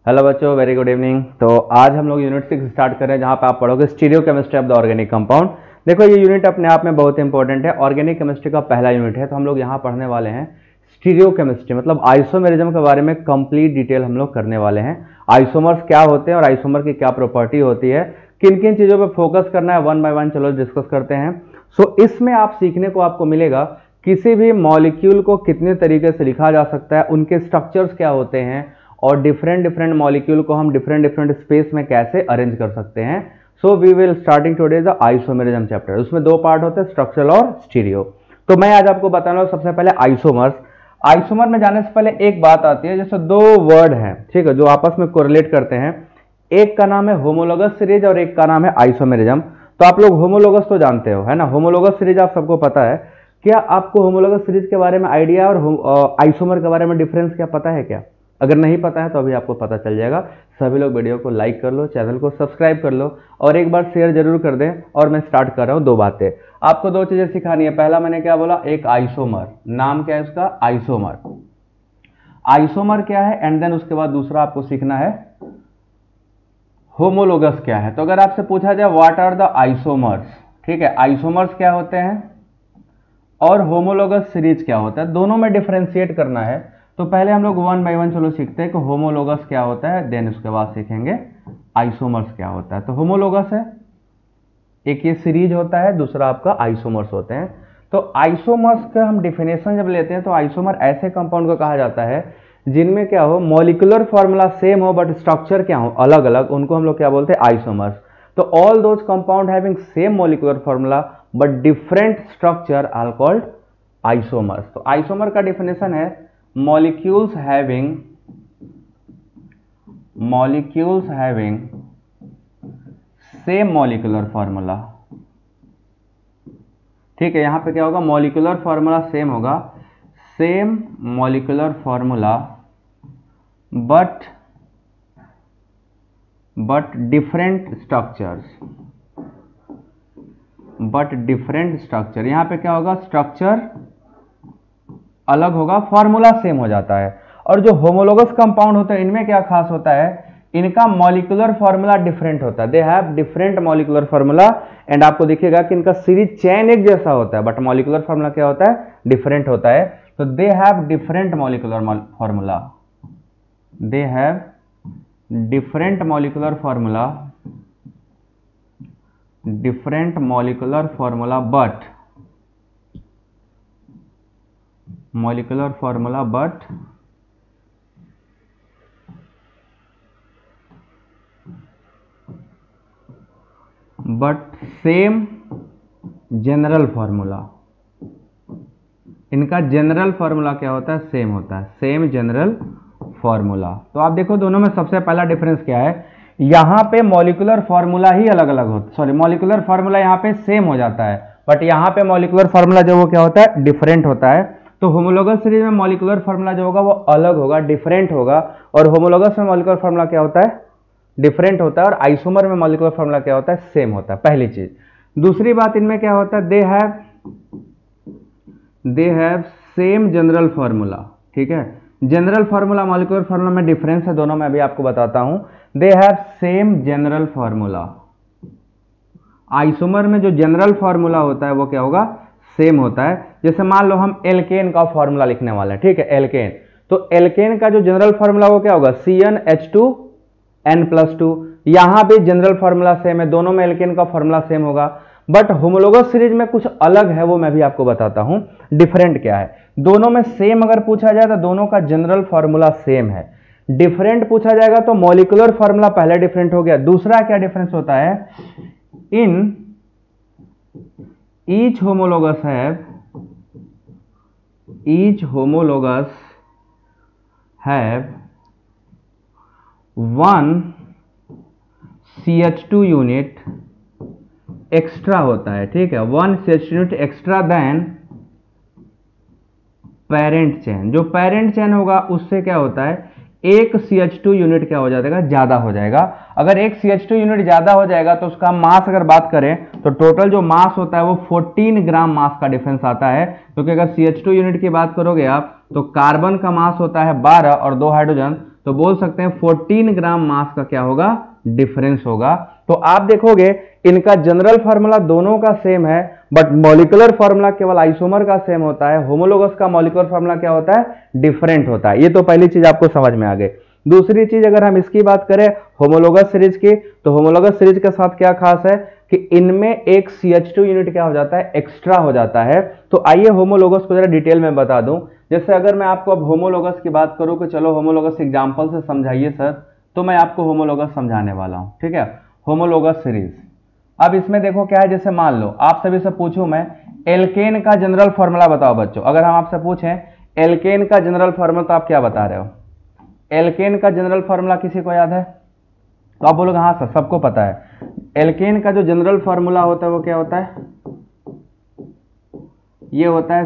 Hello बच्चों, very good evening. तो आज हम लोग यूनिट 6 स्टार्ट कर रहे हैं, जहां पे आप पढ़ोगे stereo chemistry of the organic compound. देखो, ये यूनिट अपने आप में बहुत इंपॉर्टेंट है, ऑर्गेनिक केमिस्ट्री का पहला यूनिट है। तो हम लोग यहाँ पढ़ने वाले हैं स्टीरियो केमिस्ट्री, मतलब आइसोमेरिज्म के बारे में कंप्लीट डिटेल हम लोग करने वाले हैं। आइसोमर्स क्या होते हैं और आइसोमर की क्या प्रॉपर्टी होती है, किन किन चीज़ों पर फोकस करना है, वन बाय वन चलो डिस्कस करते हैं। सो इसमें आप सीखने को आपको मिलेगा किसी भी मॉलिक्यूल को कितने तरीके से लिखा जा सकता है, उनके स्ट्रक्चर्स क्या होते हैं, और डिफरेंट मॉलिक्यूल को हम डिफरेंट स्पेस में कैसे अरेंज कर सकते हैं। So we will starting today the isomerism chapter. उसमें दो पार्ट होते हैं, स्ट्रक्चरल और स्टीरियो। तो मैं आज आपको बताने वाला सबसे पहले आइसोमर्स। आइसोमर में जाने से पहले एक बात आती है, जैसे दो वर्ड हैं, ठीक है, जो आपस में कोरिलेट करते हैं। एक का नाम है होमोलोगस सीरीज और एक का नाम है आइसोमेरिज्म। तो आप लोग होमोलोगस तो जानते हो, है ना, होमोलोगस सीरीज आप सबको पता है। क्या आपको होमोलोगस सीरीज के बारे में आइडिया और आइसोमर के बारे में डिफरेंस क्या पता है क्या? अगर नहीं पता है तो अभी आपको पता चल जाएगा। सभी लोग वीडियो को लाइक कर लो, चैनल को सब्सक्राइब कर लो और एक बार शेयर जरूर कर दें। और मैं स्टार्ट कर रहा हूं। दो बातें आपको, दो चीजें सिखानी है। पहला मैंने क्या बोला, एक आइसोमर, नाम क्या है उसका, आइसोमर। आइसोमर क्या है, एंड देन उसके बाद दूसरा आपको सीखना है होमोलोगस क्या है। तो अगर आपसे पूछा जाए व्हाट आर द आइसोमर्स, ठीक है, आइसोमर्स क्या होते हैं और होमोलोगस सीरीज क्या होता है, दोनों में डिफरेंशिएट करना है। तो पहले हम लोग वन बाय वन चलो सीखते हैं कि होमोलोगस क्या होता है, देन उसके बाद सीखेंगे आइसोमर्स क्या होता है। तो होमोलोगस है, एक ये सीरीज होता है, दूसरा आपका आइसोमर्स होते हैं। तो आइसोमर्स का हम डिफिनेशन जब लेते हैं तो आइसोमर ऐसे कंपाउंड को कहा जाता है जिनमें क्या हो, मॉलिक्यूलर फॉर्मूला सेम हो बट स्ट्रक्चर क्या हो, अलग अलग, उनको हम लोग क्या बोलते हैं, आइसोमर्स। तो all those compound having same molecular formula but different structure are called isomers. तो आइसोमर का डिफिनेशन है molecules having same molecular formula। ठीक है, यहां पे क्या होगा, मॉलिक्यूलर फॉर्मूला सेम होगा, same molecular formula but different structure. यहां पे क्या होगा, स्ट्रक्चर अलग होगा, फॉर्मूला सेम हो जाता है। और जो होमोलोगस कंपाउंड होते हैं इनमें क्या खास होता है, इनका मॉलिक्यूलर फॉर्मूला डिफरेंट होता है। They have different molecular formula and आपको दिखेगा कि इनका सीरीज चेन एक जैसा होता है बट मॉलिक्यूलर फॉर्मूला क्या होता है, डिफरेंट होता है। तो they have different molecular formula, they have different molecular formula but same general formula. इनका जनरल फॉर्मूला क्या होता है, सेम होता है, सेम जनरल फॉर्मूला। तो आप देखो दोनों में सबसे पहला डिफरेंस क्या है, यहां पे मॉलिक्यूलर फॉर्मूला ही अलग अलग होता है, सॉरी मॉलिक्यूलर फॉर्मूला यहां पे सेम हो जाता है बट यहां पे मॉलिक्यूलर फॉर्मूला जो वो क्या होता है, डिफरेंट होता है। तो होमोलोगस सीरीज में मॉलिक्यूलर फॉर्मूला जो होगा वो अलग होगा, डिफरेंट होगा, और होमोलोगस में मॉलिक्यूलर फॉर्मूला क्या होता है, डिफरेंट होता है, और आइसोमर में मॉलिक्यूलर फॉर्मूला क्या होता है, सेम होता है। पहली चीज। दूसरी बात, इनमें क्या होता है, they have same general formula. ठीक है, जनरल फॉर्मूला मॉलिक्यूलर फॉर्मूला में डिफरेंस है दोनों में, अभी आपको बताता हूं। They have same general formula. Isomer में जो जनरल फॉर्मूला होता है वो क्या होगा, सेम होता है। जैसे मान लो हम एल्केन का फॉर्मूला लिखने वाले हैं, ठीक है, एल्केन। तो एल्केन का जो जनरल फॉर्मूला वो क्या होगा, CnH2n+2। यहां पे जनरल फॉर्मूला सेम है, दोनों में एल्केन का फॉर्मूला सेम होगा। बट होमोलोगस सीरीज में कुछ अलग है, वो मैं भी आपको बताता हूं डिफरेंट क्या है। दोनों में सेम अगर पूछा जाए तो दोनों का जनरल फॉर्मूला सेम है। डिफरेंट पूछा जाएगा तो मॉलिक्यूलर फॉर्मूला पहले डिफरेंट हो गया, दूसरा क्या डिफरेंस होता है, in each homologous have one CH2 unit extra होता है। ठीक है, one CH2 unit extra then parent chain. जो पेरेंट चेन होगा उससे क्या होता है, एक CH2 यूनिट क्या हो जाएगा, ज्यादा हो जाएगा। अगर एक CH2 यूनिट ज्यादा हो जाएगा तो उसका मास अगर बात करें तो टोटल जो मास होता है वो 14 ग्राम मास का डिफरेंस आता है, क्योंकि अगर CH2 यूनिट की बात करोगे आप तो कार्बन का मास होता है 12 और 2 हाइड्रोजन, तो बोल सकते हैं 14 ग्राम मास का क्या होगा, डिफरेंस होगा। तो आप देखोगे इनका जनरल फार्मूला दोनों का सेम है, बट मॉलिक्यूलर फार्मूला केवल आइसोमर का सेम होता है, होमोलोगस का मॉलिक्यूलर फार्मूला क्या होता है, डिफरेंट होता है। ये तो पहली चीज आपको समझ में आ गई। दूसरी चीज अगर हम इसकी बात करें होमोलोगस सीरीज की, तो होमोलोगस सीरीज के साथ क्या खास है कि इनमें एक CH2 यूनिट क्या हो जाता है, एक्स्ट्रा हो जाता है। तो आइए होमोलोगस को जरा डिटेल में बता दूं। जैसे अगर मैं आपको अब होमोलोगस की बात करूं कि चलो होमोलोगस एग्जांपल से समझाइए सर, तो मैं आपको होमोलोगस समझाने वाला हूं, ठीक है। होमोलोगस सीरीज, अब इसमें देखो क्या है, जैसे मान लो आप सभी से पूछूं मैं एल्केन का जनरल फार्मूला बताओ बच्चों। अगर हम आपसे पूछें एल्केन का जनरल फार्मूला तो आप क्या बता रहे हो, एल्केन का जनरल फार्मूला किसी को याद है? तो आप बोलोगे हाँ सर सबको पता है। एल्केन का जो जनरल फार्मूला होता है वो क्या होता है, ये होता है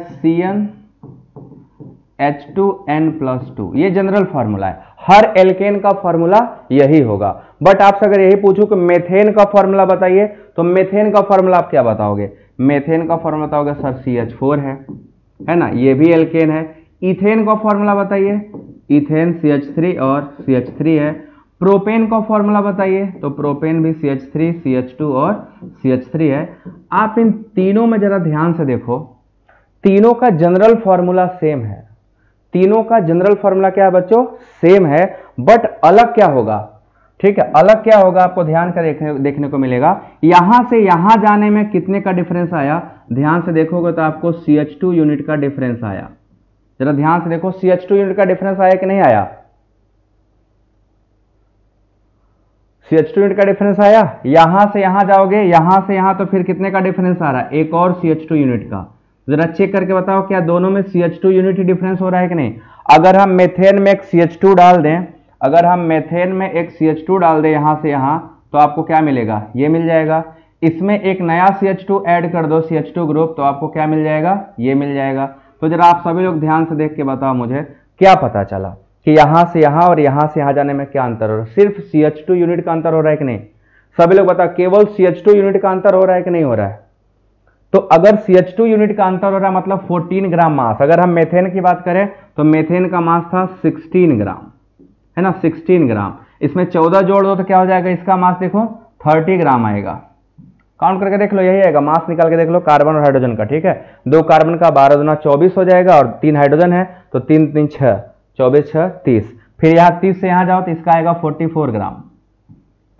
CnH2n+2, ये जनरल फार्मूला है। हर एल्केन का फार्मूला यही होगा। बट आपसे अगर यही पूछूं कि मेथेन का फार्मूला बताइए, तो मेथेन का फार्मूला आप क्या बताओगे, मेथेन का फार्मूला बताओगे सर CH4 है ना, ये भी एल्केन है। इथेन का फार्मूला बताइए, इथेन CH3 और CH3 है। प्रोपेन का फार्मूला बताइए, तो प्रोपेन भी CH3 CH2 और CH3 है। आप इन तीनों में जरा ध्यान से देखो, तीनों का जनरल फार्मूला सेम है। तीनों का जनरल फार्मूला क्या है बच्चों, सेम है, बट अलग क्या होगा, ठीक है, अलग क्या होगा आपको ध्यान का देखने को मिलेगा। यहां से यहां जाने में कितने का डिफरेंस आया, ध्यान से देखोगे तो आपको CH2 यूनिट का डिफरेंस आया। जरा ध्यान से देखो CH2 यूनिट का डिफरेंस आया कि नहीं आया, CH2 यूनिट का डिफरेंस आया। यहां से यहां जाओगे, यहां से यहां, तो फिर कितने का डिफरेंस आ रहा है, एक और CH2 यूनिट का। जरा चेक करके बताओ क्या दोनों में CH2 यूनिट ही डिफरेंस हो रहा है कि नहीं। अगर हम मेथेन में एक CH2 डाल दें, अगर हम मेथेन में एक CH2 डाल दें यहां से यहां, तो आपको क्या मिलेगा, ये मिल जाएगा। इसमें एक नया CH2 ऐड कर दो CH2 ग्रुप, तो आपको क्या मिल जाएगा, ये मिल जाएगा। तो जरा आप सभी लोग ध्यान से देख के बताओ मुझे क्या पता चला कि यहां से यहां और यहां से यहां जाने में क्या अंतर हो रहा है, सिर्फ CH2 यूनिट का अंतर हो रहा है कि नहीं। सभी लोग बताओ केवल CH2 यूनिट का अंतर हो रहा है कि नहीं हो रहा है। तो अगर CH2 यूनिट का अंतर हो रहा है मतलब 14 ग्राम मास। अगर हम मेथेन की बात करें तो मेथेन का मास था 16 ग्राम, है ना, 16 ग्राम। इसमें 14 जोड़ दो तो क्या हो जाएगा, इसका मास देखो 30 ग्राम आएगा। काउंट करके देख लो, यही आएगा, मास निकाल के देख लो कार्बन और हाइड्रोजन का, ठीक है। 2 कार्बन का 12 दूना 24 हो जाएगा और 3 हाइड्रोजन है तो 3 3 6, 24 6 30। फिर यहाँ 30 से यहाँ जाओ तो इसका आएगा 44 ग्राम।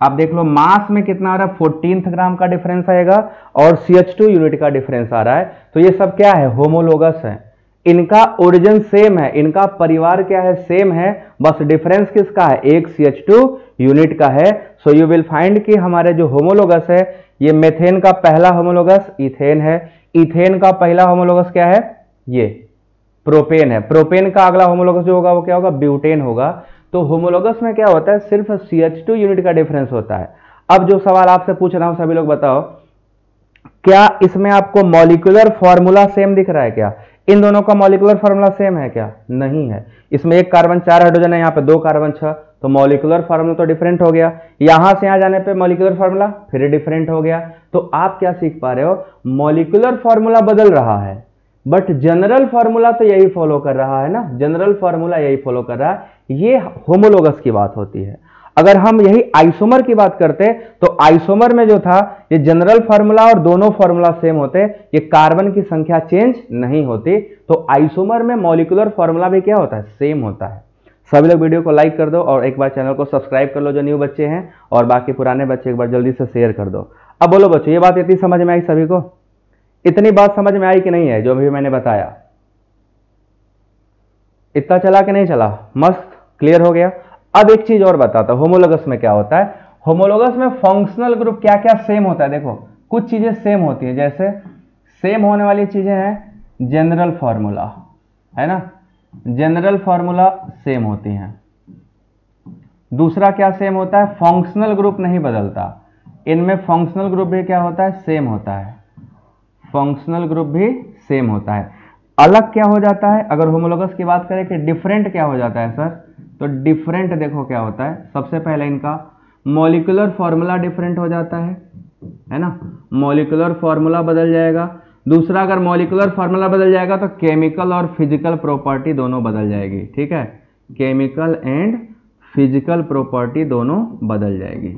आप देख लो मास में कितना आ रहा है, 14 ग्राम का डिफरेंस आएगा और CH2 यूनिट का डिफरेंस आ रहा है। तो ये सब क्या है, होमोलोगस है। इनका ओरिजिन सेम है, इनका परिवार क्या है, सेम है, बस डिफरेंस किसका है, एक CH2 यूनिट का है। सो यू विल फाइंड कि हमारे जो होमोलोगस है, ये मेथेन का पहला होमोलोगस इथेन है, इथेन का पहला होमोलोगस क्या है, ये प्रोपेन है, प्रोपेन का अगला होमोलोगस जो होगा वो क्या होगा, ब्यूटेन होगा। तो होमोलोगस में क्या होता है, सिर्फ CH2 यूनिट का डिफरेंस होता है। अब जो सवाल आपसे पूछ रहा हूं सभी लोग बताओ, क्या इसमें आपको मॉलिक्यूलर फॉर्मूला सेम दिख रहा है क्या, इन दोनों का मॉलिक्यूलर फॉर्मूला सेम है क्या, नहीं है। इसमें एक कार्बन 4 हाइड्रोजन है, यहाँ पे 2 कार्बन 6, तो मॉलिक्यूलर फॉर्मूला तो डिफरेंट हो गया। यहां से यहां जाने पे मॉलिक्यूलर फॉर्मूला फिर डिफरेंट हो गया। तो आप क्या सीख पा रहे हो, मॉलिक्यूलर फॉर्मूला बदल रहा है बट जनरल फार्मूला तो यही फॉलो कर रहा है ना, जनरल फार्मूला यही फॉलो कर रहा है। ये होमोलोगस की बात होती है। अगर हम यही आइसोमर की बात करते तो आइसोमर में जो था ये जनरल फार्मूला और दोनों फार्मूला सेम होते, ये कार्बन की संख्या चेंज नहीं होती। तो आइसोमर में मॉलिक्यूलर फार्मूला भी क्या होता है, सेम होता है। सभी लोग वीडियो को लाइक कर दो और एक बार चैनल को सब्सक्राइब कर लो जो न्यू बच्चे हैं, और बाकी पुराने बच्चे एक बार जल्दी से शेयर कर दो। अब बोलो बच्चों, ये बात इतनी समझ में आई सभी को, इतनी बात समझ में आई कि नहीं है जो भी मैंने बताया, इतना चला कि नहीं चला, मस्त क्लियर हो गया। अब एक चीज और बताता हूं, होमोलोगस में क्या होता है। होमोलोगस में फंक्शनल ग्रुप क्या क्या सेम होता है, देखो कुछ चीजें सेम होती है। जैसे सेम होने वाली चीजें हैं जनरल फार्मूला, है ना, जनरल फार्मूला सेम होती हैं। दूसरा क्या सेम होता है, फंक्शनल ग्रुप नहीं बदलता, इनमें फंक्शनल ग्रुप भी क्या होता है, सेम होता है, फंक्शनल ग्रुप भी सेम होता है। अलग क्या हो जाता है, अगर होमोलोगस की बात करें कि डिफरेंट क्या हो जाता है सर, तो डिफरेंट देखो क्या होता है, सबसे पहले इनका मॉलिक्यूलर फॉर्मूला डिफरेंट हो जाता है ना, मॉलिक्यूलर फॉर्मूला बदल जाएगा। दूसरा, अगर मॉलिक्यूलर फॉर्मूला बदल जाएगा तो केमिकल और फिजिकल प्रॉपर्टी दोनों बदल जाएगी, ठीक है, केमिकल एंड फिजिकल प्रॉपर्टी दोनों बदल जाएगी,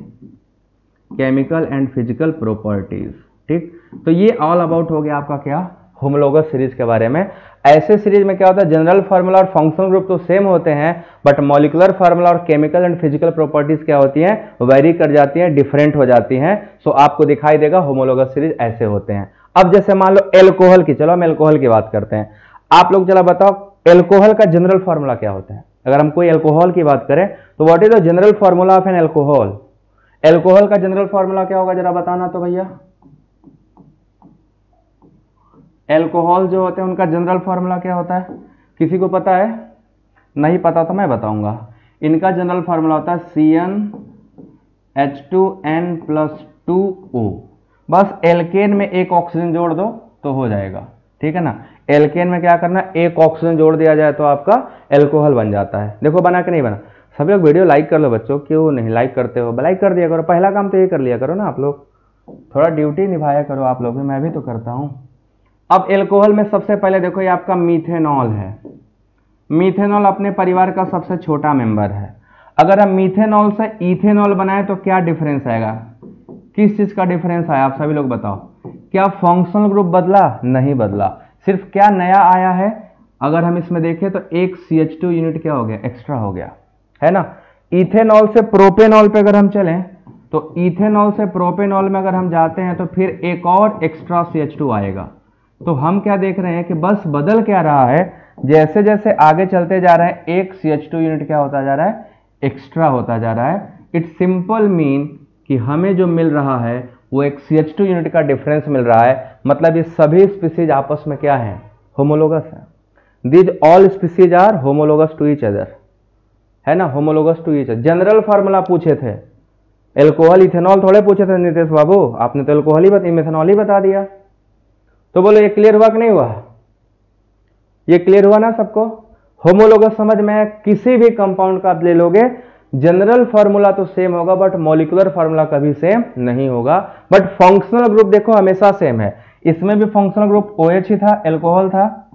केमिकल एंड फिजिकल प्रॉपर्टीज, ठीक। तो ये ऑल अबाउट हो गया आपका क्या, होमोलोगस सीरीज के बारे में। ऐसे सीरीज में क्या होता है, जनरल फार्मूला और फंक्शनल ग्रुप तो सेम होते हैं, बट मॉलिक्यूलर फार्मूला और केमिकल एंड फिजिकल प्रॉपर्टीज क्या होती हैं, वेरी कर जाती हैं, डिफरेंट हो जाती हैं। सो आपको दिखाई देगा होमोलोगस सीरीज ऐसे होते हैं। अब जैसे मान लो एल्कोहल की, चलो हम एल्कोहल की बात करते हैं। आप लोग चला बताओ एल्कोहल का जनरल फार्मूला क्या होता है। अगर हम कोई एल्कोहल की बात करें तो what is the general formula of N alcohol, alcohol का जनरल फार्मूला क्या होगा जरा बताना तो भैया। एल्कोहल जो होते हैं उनका जनरल फार्मूला क्या होता है, किसी को पता है? नहीं पता तो मैं बताऊंगा। इनका जनरल फार्मूला होता है CnH2n+2O। बस एल्केन में एक ऑक्सीजन जोड़ दो तो हो जाएगा, ठीक है ना। एल्केन में क्या करना है, एक ऑक्सीजन जोड़ दिया जाए तो आपका एल्कोहल बन जाता है। देखो बना कि नहीं बना। सभी लोग वीडियो लाइक कर लो बच्चों, क्यों नहीं लाइक करते हो, लाइक कर दिया करो, पहला काम तो ये कर लिया करो ना आप लोग, थोड़ा ड्यूटी निभाया करो आप लोग भी, मैं भी तो करता हूं। अब एल्कोहल में सबसे पहले देखो ये आपका मीथेनॉल है। मीथेनॉल अपने परिवार का सबसे छोटा मेंबर है। अगर हम मीथेनॉल से इथेनॉल बनाए तो क्या डिफरेंस आएगा, किस चीज का डिफरेंस आया आप सभी लोग बताओ। क्या फंक्शनल ग्रुप बदला? नहीं बदला। सिर्फ क्या नया आया है, अगर हम इसमें देखें तो एक CH2 यूनिट क्या हो गया, एक्स्ट्रा हो गया, है ना। इथेनॉल से प्रोपेनॉल पे अगर हम चलें तो इथेनॉल से प्रोपेनॉल में अगर हम जाते हैं तो फिर एक और एक्स्ट्रा CH2 आएगा। तो हम क्या देख रहे हैं कि बस बदल क्या रहा है, जैसे जैसे आगे चलते जा रहे हैं एक CH2 यूनिट क्या होता जा रहा है, एक्स्ट्रा होता जा रहा है। इट सिंपल मीन कि हमें जो मिल रहा है वो एक CH2 यूनिट का डिफरेंस मिल रहा है। मतलब ये सभी स्पीसीज आपस में क्या है, होमोलोगस है। These all species are homologous to each other, है ना, homologous to each other. General formula पूछे थे, एल्कोहल इथेनॉल थोड़े पूछे थे नितेश बाबू, आपने तो एल्कोहल ही मिथेनॉल ही बता दिया। तो बोलो ये क्लियर हुआ कि नहीं हुआ, ये क्लियर हुआ ना सबको। होमोलोगस समझ में, किसी भी कंपाउंड का आप ले लोगे जनरल फार्मूला तो सेम होगा बट मॉलिक्यूलर फार्मूला कभी सेम नहीं होगा। बट फंक्शनल ग्रुप देखो हमेशा सेम है। इसमें भी फंक्शनल ग्रुप OH ही था, एल्कोहल था,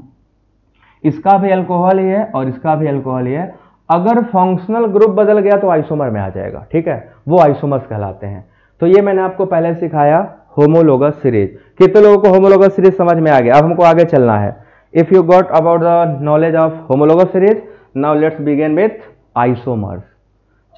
इसका भी एल्कोहल ही है और इसका भी एल्कोहल ही है। अगर फंक्शनल ग्रुप बदल गया तो आइसोमर में आ जाएगा, ठीक है, वो आइसोमर्स कहलाते हैं। तो ये मैंने आपको पहले सिखाया होमोलोगस सीरीज। कितने लोगों को होमोलोगस सीरीज समझ में आ गया? अब हमको आगे चलना है। If you got about the knowledge of homologous series, now let's begin with isomers.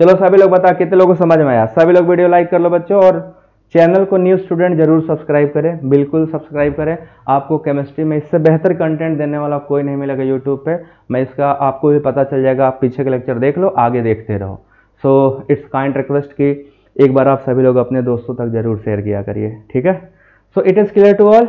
चलो सभी लोग बता कितने लोगों को समझ में आया। सभी लोग वीडियो लाइक कर लो बच्चों, और चैनल को न्यू स्टूडेंट जरूर सब्सक्राइब करें, बिल्कुल सब्सक्राइब करें। आपको केमिस्ट्री में इससे बेहतर कंटेंट देने वाला कोई नहीं मिलेगा यूट्यूब पे। मैं इसका आपको भी पता चल जाएगा, आप पीछे के लेक्चर देख लो, आगे देखते रहो। सो इट्स काइंड रिक्वेस्ट कि एक बार आप सभी लोग अपने दोस्तों तक जरूर शेयर किया करिए, ठीक है। So it is clear to all.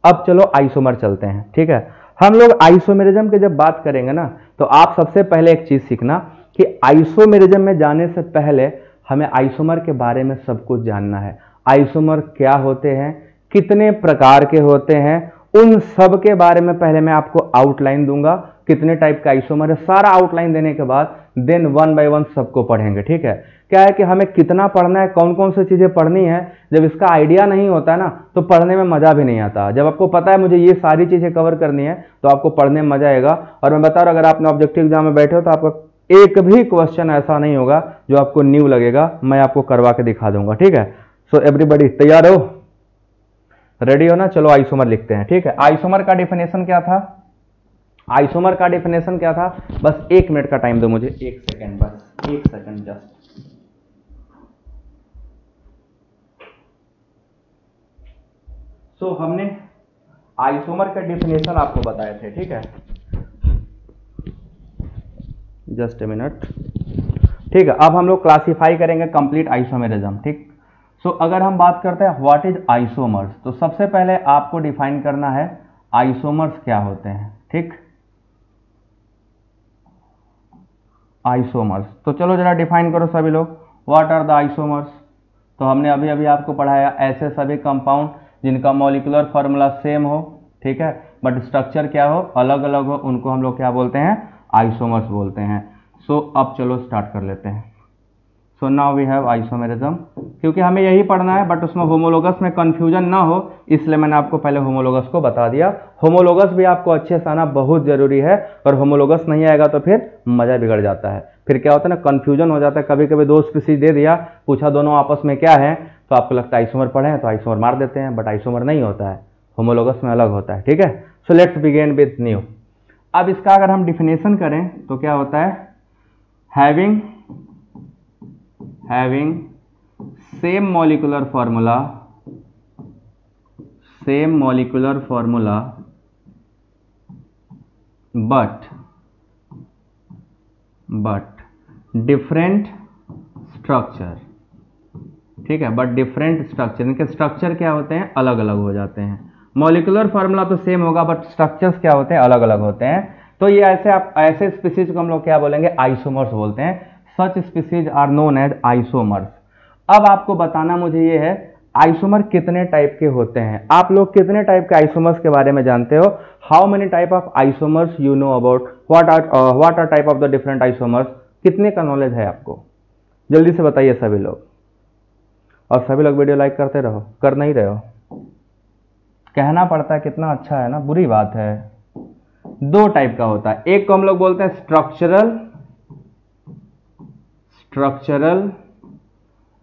अब चलो आइसोमर चलते हैं, ठीक है। हम लोग आइसोमेरिज्म की जब बात करेंगे ना, तो आप सबसे पहले एक चीज सीखना कि आइसोमेरिज्म में जाने से पहले हमें आइसोमर के बारे में सब कुछ जानना है। आइसोमर क्या होते हैं, कितने प्रकार के होते हैं, उन सब के बारे में पहले मैं आपको आउटलाइन दूंगा। कितने टाइप का आइसोमर है, सारा आउटलाइन देने के बाद देन वन बाय वन सबको पढ़ेंगे, ठीक है। क्या है कि हमें कितना पढ़ना है, कौन कौन सी चीजें पढ़नी है, जब इसका आइडिया नहीं होता है ना तो पढ़ने में मजा भी नहीं आता। जब आपको पता है मुझे ये सारी चीजें कवर करनी है तो आपको पढ़ने में मजा आएगा। और मैं बता रहा हूं, अगर आपने ऑब्जेक्टिव एग्जाम में बैठे हो तो आपका एक भी क्वेश्चन ऐसा नहीं होगा जो आपको न्यू लगेगा, मैं आपको करवा के दिखा दूंगा, ठीक है। सो एवरीबॉडी तैयार हो, रेडी हो ना? चलो आइसोमर लिखते हैं, ठीक है। आइसोमर का डेफिनेशन क्या था, आइसोमर का डेफिनेशन क्या था? बस 1 मिनट का टाइम दो मुझे, 1 सेकेंड, बस 1 सेकेंड जस्ट। सो हमने आइसोमर का डेफिनेशन आपको बताए थे, ठीक है। जस्ट ए मिनट, ठीक है। अब हम लोग क्लासिफाई करेंगे कंप्लीट आइसोमेरिज्म, ठीक। सो अगर हम बात करते हैं व्हाट इज आइसोमर्स, तो सबसे पहले आपको डिफाइन करना है आइसोमर्स क्या होते हैं, ठीक। आइसोमर्स, तो चलो जरा डिफाइन करो सभी लोग, व्हाट आर द आइसोमर्स। तो हमने अभी अभी आपको पढ़ाया ऐसे सभी कंपाउंड जिनका मॉलिक्यूलर फार्मूला सेम हो, ठीक है, बट स्ट्रक्चर क्या हो, अलग अलग हो, उनको हम लोग क्या बोलते हैं, आइसोमर्स बोलते हैं। सो अब चलो स्टार्ट कर लेते हैं। So now we have isomerism, क्योंकि हमें यही पढ़ना है बट उसमें होमोलोगस में कंफ्यूजन ना हो इसलिए मैंने आपको पहले होमोलोगस को बता दिया। होमोलोगस भी आपको अच्छे से आना बहुत जरूरी है, और होमोलोगस नहीं आएगा तो फिर मजा बिगड़ जाता है, फिर क्या होता है ना कंफ्यूजन हो जाता है। कभी कभी दो स्पीसीज दे दिया, पूछा दोनों आपस में क्या है, तो आपको लगता है आइसोमर पढ़े हैं तो आइसोमर मार देते हैं, बट आइसोमर नहीं होता है, होमोलोगस में अलग होता है। ठीक है, so let's begin with new. अब इसका अगर हम डिफिनेशन करें तो क्या होता है, having same molecular formula but different structure। ठीक है, बट डिफरेंट स्ट्रक्चर, इनके स्ट्रक्चर क्या होते हैं, अलग अलग हो जाते हैं। मॉलिक्यूलर फार्मूला तो सेम होगा बट स्ट्रक्चर्स क्या होते हैं, अलग अलग होते हैं। तो ये ऐसे स्पीसीज को हम लोग क्या बोलेंगे, आइसोमर्स बोलते हैं। Such species are known as isomers. अब आपको बताना मुझे ये है, आइसोमर कितने टाइप के होते हैं। आप लोग कितने टाइप के आइसोमर्स के बारे में जानते हो? How many type of isomers you know about, what are type of the different isomers, कितने का नॉलेज है आपको? जल्दी से बताइए सभी लोग। और सभी लोग वीडियो लाइक करते रहो, कर नहीं रहे हो, कहना पड़ता है, कितना अच्छा है ना, बुरी बात है। दो टाइप का होता है, एक को हम लोग बोलते हैं स्ट्रक्चरल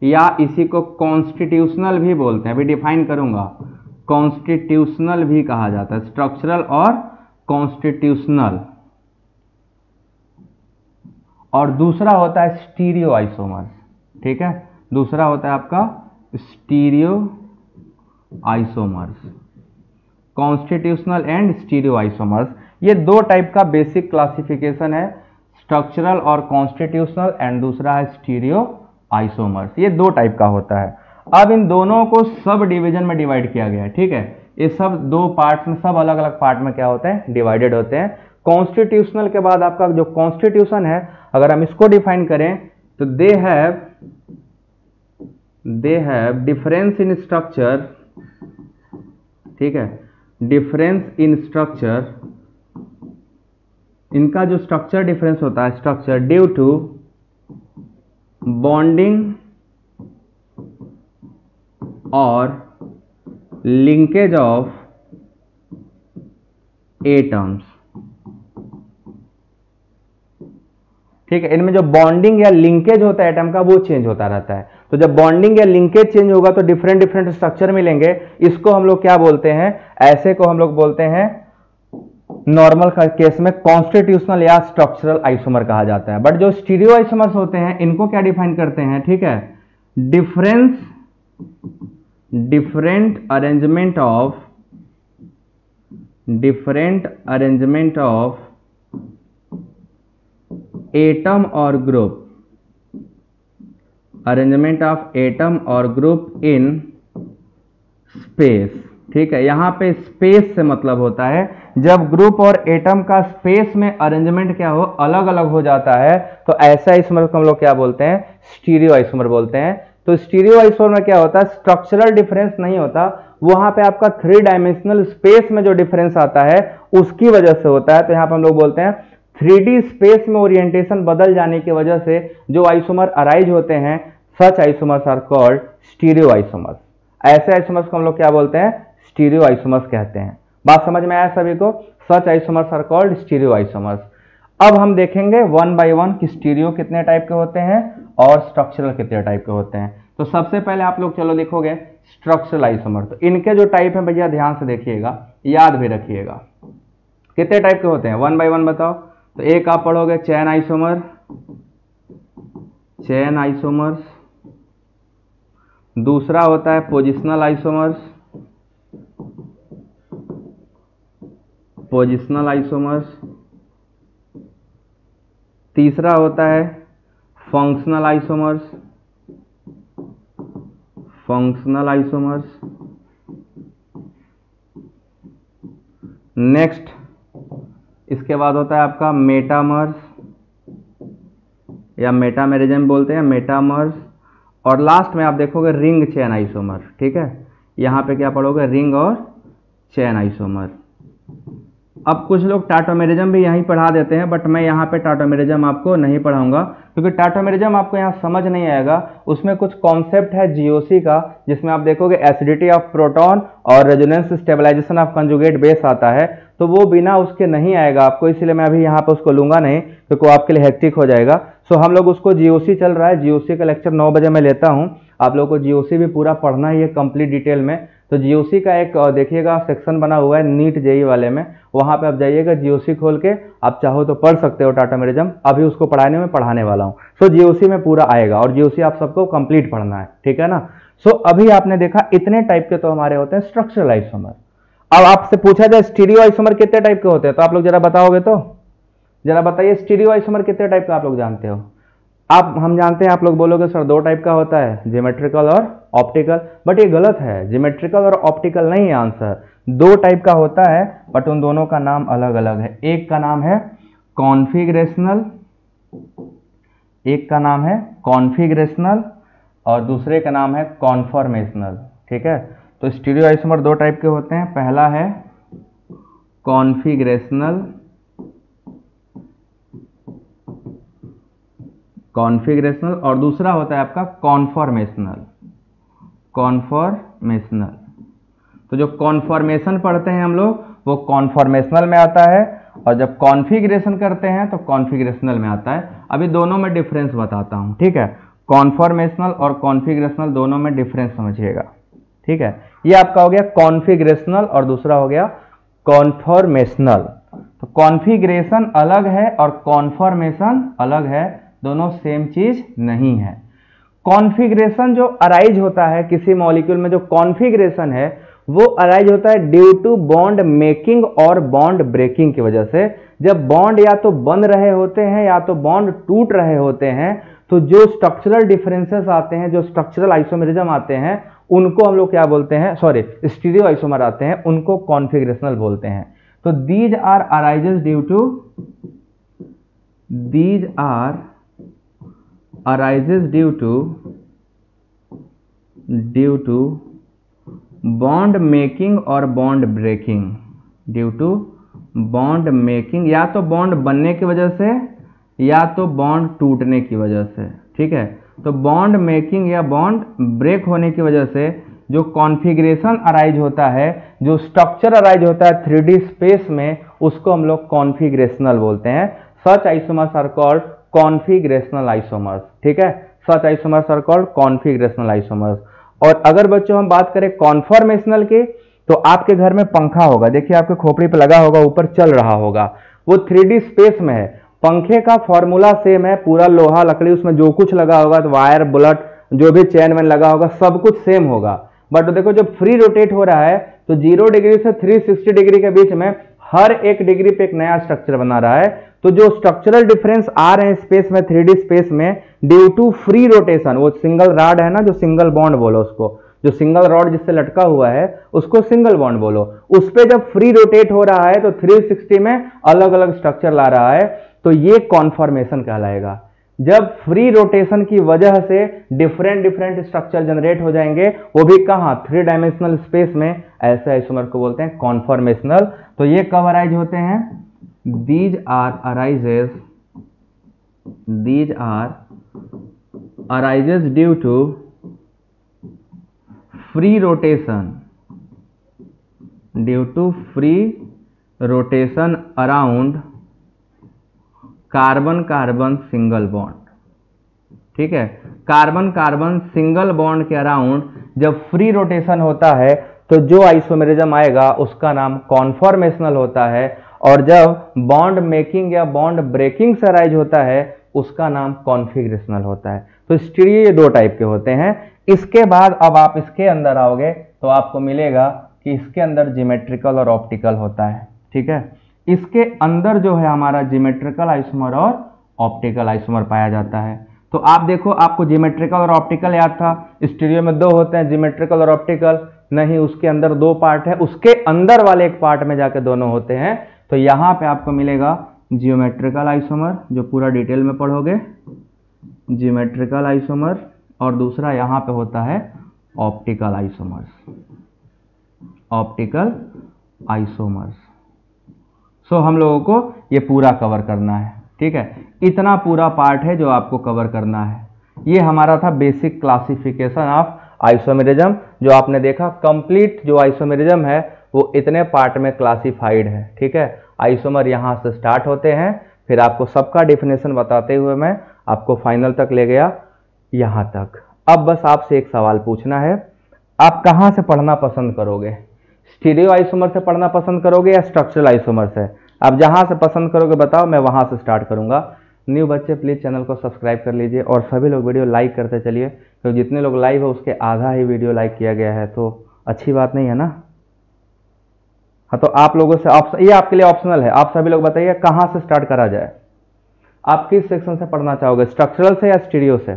या इसी को कॉन्स्टिट्यूशनल भी बोलते हैं, अभी डिफाइन करूंगा। कॉन्स्टिट्यूशनल भी कहा जाता है, स्ट्रक्चरल और कॉन्स्टिट्यूशनल। और दूसरा होता है स्टीरियो आइसोमर्स। ठीक है, दूसरा होता है आपका stereo isomers, constitutional and stereo isomers. ये दो टाइप का बेसिक क्लासिफिकेशन है, स्ट्रक्चरल और कॉन्स्टिट्यूशनल, एंड दूसरा है स्टीरियो आइसोमर्स। ये दो टाइप का होता है। अब इन दोनों को सब डिवीजन में डिवाइड किया गया है। ठीक है, ये सब दो पार्ट्स में, सब अलग अलग पार्ट में क्या होते हैं, डिवाइडेड होते हैं। कॉन्स्टिट्यूशनल के बाद आपका जो कॉन्स्टिट्यूशन है, अगर हम इसको डिफाइन करें तो they have difference in structure. ठीक है, डिफरेंस इन स्ट्रक्चर, इनका जो स्ट्रक्चर डिफरेंस होता है, स्ट्रक्चर ड्यू टू बॉन्डिंग और लिंकेज ऑफ एटम्स। ठीक है, इनमें जो बॉन्डिंग या लिंकेज होता है एटम का, वो चेंज होता रहता है। तो जब बॉन्डिंग या लिंकेज चेंज होगा तो डिफरेंट डिफरेंट स्ट्रक्चर मिलेंगे। इसको हम लोग क्या बोलते हैं, ऐसे को हम लोग बोलते हैं नॉर्मल केस में कॉन्स्टिट्यूशनल या स्ट्रक्चरल आइसोमर कहा जाता है। बट जो स्टीरियो आइसोमर्स होते हैं इनको क्या डिफाइन करते हैं, ठीक है, डिफरेंट अरेंजमेंट ऑफ एटम और ग्रुप, अरेंजमेंट ऑफ एटम और ग्रुप इन स्पेस। ठीक है, यहां पे स्पेस से मतलब होता है जब ग्रुप और एटम का स्पेस में अरेंजमेंट क्या हो, अलग अलग हो जाता है, तो ऐसा आइसोमर को हम लोग क्या बोलते हैं, स्टीरियो आइसोमर बोलते हैं। तो स्टीरियो आइसोमर में क्या होता है, स्ट्रक्चरल डिफरेंस नहीं होता, वहां पे आपका 3 डायमेंशनल स्पेस में जो डिफरेंस आता है उसकी वजह से होता है। तो यहां पर हम लोग बोलते हैं 3D स्पेस में ओरिएंटेशन बदल जाने की वजह से जो आइसोमर अराइज होते हैं, such isomers are called stereo isomers. ऐसे आइसोमर्स को हम लोग क्या बोलते हैं, स्टीरियो आइसोमर्स कहते हैं। बात समझ में आया सभी को? Such isomers are called stereo isomers. अब हम देखेंगे वन बाय वन कि स्टीरियो कितने टाइप के होते हैं और स्ट्रक्चरल कितने टाइप के होते हैं। तो सबसे पहले आप लोग चलो लिखोगे स्ट्रक्चरल आइसोमर। तो इनके जो टाइप है भैया ध्यान से देखिएगा, याद भी रखिएगा। कितने टाइप के होते हैं, वन बाय वन बताओ। तो एक आप पढ़ोगे चेन आइसोमर्स, दूसरा होता है पोजिशनल आइसोमर्स, तीसरा होता है फंक्शनल आइसोमर्स, नेक्स्ट इसके बाद होता है आपका मेटामर्स या मेटामेरिज्म बोलते हैं, मेटामर्स। और लास्ट में आप देखोगे रिंग चेन आइसोमर। ठीक है, यहां पे क्या पढ़ोगे, रिंग और चेन आइसोमर। अब कुछ लोग टाटोमेरिज्म भी यहीं पढ़ा देते हैं, बट मैं यहाँ पे टाटोमेरिज्म आपको नहीं पढ़ाऊंगा, क्योंकि टाटोमेरिज्म आपको यहाँ समझ नहीं आएगा। उसमें कुछ कॉन्सेप्ट है जीओसी का, जिसमें आप देखोगे एसिडिटी ऑफ प्रोटॉन और resonance stabilisation of conjugate base आता है, तो वो बिना उसके नहीं आएगा आपको, इसलिए मैं अभी यहाँ पे उसको लूंगा नहीं, क्योंकि वो आपके लिए हेक्टिक हो जाएगा। सो हम लोग उसको जीओसी चल रहा है, जीओसी का लेक्चर 9 बजे मैं लेता हूँ। आप लोगों को जीओसी भी पूरा पढ़ना ही है कंप्लीट डिटेल में। तो जीओसी का एक देखिएगा सेक्शन बना हुआ है नीट जेई वाले में, वहाँ पे आप जाइएगा, जीओसी खोल के आप चाहो तो पढ़ सकते हो टाटोमेरिज्म। अभी उसको पढ़ाने वाला हूँ। सो जीओसी में पूरा आएगा, और जीओसी आप सबको कंप्लीट पढ़ना है, ठीक है ना। सो अभी आपने देखा इतने टाइप के तो हमारे होते हैं स्ट्रक्चरल आइसोमर। अब आपसे पूछा जाए स्टीरियो आइसोमर कितने टाइप के होते हैं, तो आप लोग जरा बताओगे, तो जरा बताइए स्टीरियो आइसोमर कितने टाइप का आप लोग जानते हो। हम जानते हैं, आप लोग बोलोगे सर 2 टाइप का होता है, ज्योमेट्रिकल और ऑप्टिकल, बट ये गलत है। ज्योमेट्रिकल और ऑप्टिकल नहीं है आंसर, 2 टाइप का होता है, बट उन दोनों का नाम अलग अलग है। एक का नाम है कॉन्फिगरेशनल, एक का नाम है कॉन्फिगरेशनल और दूसरे का नाम है कॉन्फॉर्मेशनल, ठीक है। तो स्टीरियो आइसोमर 2 टाइप के होते हैं, पहला है कॉन्फिगरेशनल, और दूसरा होता है आपका कॉन्फॉर्मेशनल। तो जो कॉन्फॉर्मेशन पढ़ते हैं हम लोग वो कॉन्फॉर्मेशनल में आता है, और जब कॉन्फिगरेशन करते हैं तो कॉन्फिगरेशनल में आता है। अभी दोनों में डिफरेंस बताता हूं, ठीक है। कॉन्फॉर्मेशनल और कॉन्फिगरेशनल दोनों में डिफरेंस समझिएगा, ठीक है। ये आपका हो गया कॉन्फिगरेशनल और दूसरा हो गया कॉन्फॉर्मेशनल। तो कॉन्फिगरेशन अलग है और कॉन्फॉर्मेशन अलग है, दोनों सेम चीज नहीं है। कॉन्फिगरेशन जो अराइज होता है किसी मॉलिक्यूल में, जो कॉन्फिगरेशन है वो अराइज होता है ड्यू टू बॉन्ड मेकिंग और बॉन्ड ब्रेकिंग की वजह से। जब बॉन्ड या तो बन रहे होते हैं या तो बॉन्ड टूट रहे होते हैं, तो जो स्ट्रक्चरल डिफरेंसेस आते हैं, जो स्ट्रक्चरल आइसोमेरिज्म आते हैं, उनको हम लोग क्या बोलते हैं, सॉरी स्टीरियो आइसोमर आते हैं, उनको कॉन्फिगरेशनल बोलते हैं। तो these are arises due to bond making और bond breaking, due to bond making, या तो बॉन्ड बनने की वजह से या तो बॉन्ड टूटने की वजह से, ठीक है। तो बॉन्ड मेकिंग या बॉन्ड ब्रेक होने की वजह से जो कॉन्फिगरेशन अराइज होता है, जो स्ट्रक्चर अराइज होता है 3D स्पेस में, उसको हम लोग कॉन्फिगरेशनल बोलते हैं। Such isomers are called configurational isomers, ठीक है। Such isomers are called configurational isomers. और अगर बच्चों हम बात करें कॉन्फॉर्मेशनल की, तो आपके घर में पंखा होगा, देखिए आपके खोपड़ी पे लगा होगा, ऊपर चल रहा होगा, वो 3D स्पेस में है। पंखे का फॉर्मूला सेम है, पूरा लोहा लकड़ी, उसमें जो कुछ लगा होगा, तो वायर बुलेट जो भी चैन में लगा होगा सब कुछ सेम होगा। बट देखो जब फ्री रोटेट हो रहा है तो 0 डिग्री से 360 डिग्री के बीच में हर एक डिग्री पे एक नया स्ट्रक्चर बना रहा है। तो जो स्ट्रक्चरल डिफरेंस आ रहे हैं स्पेस में, 3D स्पेस में, ड्यू टू फ्री रोटेशन, वो सिंगल रॉड है ना, जो सिंगल बॉन्ड बोलो उसको, जो सिंगल रॉड जिससे लटका हुआ है उसको सिंगल बॉन्ड बोलो, उस पे जब फ्री रोटेट हो रहा है तो 360 में अलग अलग स्ट्रक्चर ला रहा है, तो ये कॉन्फॉर्मेशन कहलाएगा। जब फ्री रोटेशन की वजह से डिफरेंट स्ट्रक्चर जनरेट हो जाएंगे, वो भी कहां, 3 डायमेंशनल स्पेस में, ऐसे आइसोमर को बोलते हैं कॉन्फॉर्मेशनल। तो ये कब अराइज होते हैं, these are arises due to free rotation around carbon carbon single bond, ठीक है। कार्बन कार्बन सिंगल बॉन्ड के अराउंड जब फ्री रोटेशन होता है तो जो आइसोमेरिज्म आएगा उसका नाम कॉन्फॉर्मेशनल होता है, और जब बॉन्ड मेकिंग या बॉन्ड ब्रेकिंग से अराइज होता है उसका नाम कॉन्फिगरेशनल होता है। तो स्टीरियो ये 2 टाइप के होते हैं। इसके बाद अब आप इसके अंदर आओगे तो आपको मिलेगा कि इसके अंदर ज्योमेट्रिकल और ऑप्टिकल होता है, ठीक है। इसके अंदर जो है हमारा ज्योमेट्रिकल आइसोमर और ऑप्टिकल आइसोमर पाया जाता है। तो आप देखो, आपको ज्योमेट्रिकल और ऑप्टिकल याद था, स्टीरियो में 2 होते हैं, ज्योमेट्रिकल और ऑप्टिकल, नहीं उसके अंदर 2 पार्ट है, उसके अंदर वाले एक पार्ट में जाके दोनों होते हैं। तो यहां पे आपको मिलेगा ज्योमेट्रिकल आइसोमर, जो पूरा डिटेल में पढ़ोगे, ज्योमेट्रिकल आइसोमर, और दूसरा यहां पे होता है ऑप्टिकल आइसोमर्स, ऑप्टिकल आइसोमर्स। सो हम लोगों को ये पूरा कवर करना है, ठीक है। इतना पूरा पार्ट है जो आपको कवर करना है। ये हमारा था बेसिक क्लासिफिकेशन ऑफ आइसोमेरिज्म। जो आपने देखा कंप्लीट जो आइसोमेरिज्म है वो इतने पार्ट में क्लासिफाइड है, ठीक है। आइसोमर यहाँ से स्टार्ट होते हैं, फिर आपको सबका डेफिनेशन बताते हुए मैं आपको फाइनल तक ले गया यहाँ तक। अब बस आपसे एक सवाल पूछना है, आप कहाँ से पढ़ना पसंद करोगे? स्टीरियो आइसोमर से पढ़ना पसंद करोगे या स्ट्रक्चरल आइसोमर से? आप जहाँ से पसंद करोगे बताओ, मैं वहाँ से स्टार्ट करूँगा। न्यू बच्चे प्लीज़ चैनल को सब्सक्राइब कर लीजिए और सभी लोग वीडियो लाइक करते चलिए, क्योंकि जितने लोग लाइव है उसके आधा ही वीडियो लाइक किया गया है, तो अच्छी बात नहीं है ना। हाँ, तो आप लोगों से ये आपके लिए ऑप्शनल है, आप सभी लोग बताइए कहाँ से स्टार्ट करा जाए। आप किस सेक्शन से पढ़ना चाहोगे, स्ट्रक्चरल से या स्टीरियो से?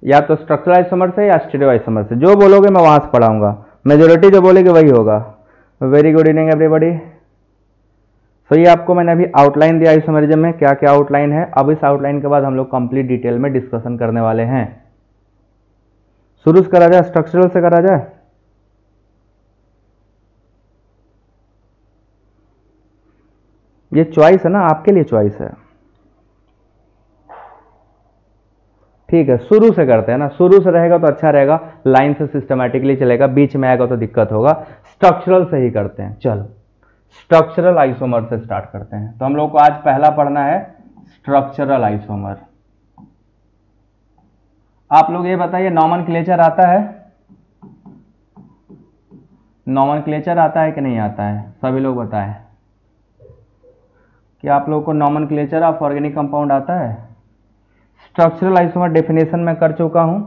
या तो स्ट्रक्चरल आइसोमर से या स्टीरियो आइसोमर से, जो बोलोगे मैं वहां से पढ़ाऊंगा। मेजोरिटी जो बोलेगी वही होगा। Very good evening everybody. So ये आपको मैंने अभी आउटलाइन दिया आइसोमेरिज्म में क्या क्या आउटलाइन है। अब इस आउटलाइन के बाद हम लोग कंप्लीट डिटेल में डिस्कशन करने वाले हैं। शुरू से करा जाए, स्ट्रक्चरल से करा जाए? ये चॉइस है ना, आपके लिए चॉइस है, ठीक है। शुरू से करते हैं ना, शुरू से रहेगा तो अच्छा रहेगा, लाइन से सिस्टमैटिकली चलेगा, बीच में आएगा तो दिक्कत होगा। स्ट्रक्चरल से ही करते हैं, चलो स्ट्रक्चरल आइसोमर से स्टार्ट करते हैं। तो हम लोग को आज पहला पढ़ना है स्ट्रक्चरल आइसोमर। आप लोग ये बताइए नॉमेनक्लेचर आता है? नॉमेनक्लेचर आता है कि नहीं आता है? सभी लोग बताएं कि आप लोगों को नॉमेनक्लेचर ऑफ ऑर्गेनिक कंपाउंड आता है? स्ट्रक्चरल आइसोमर डेफिनेशन में कर चुका हूं।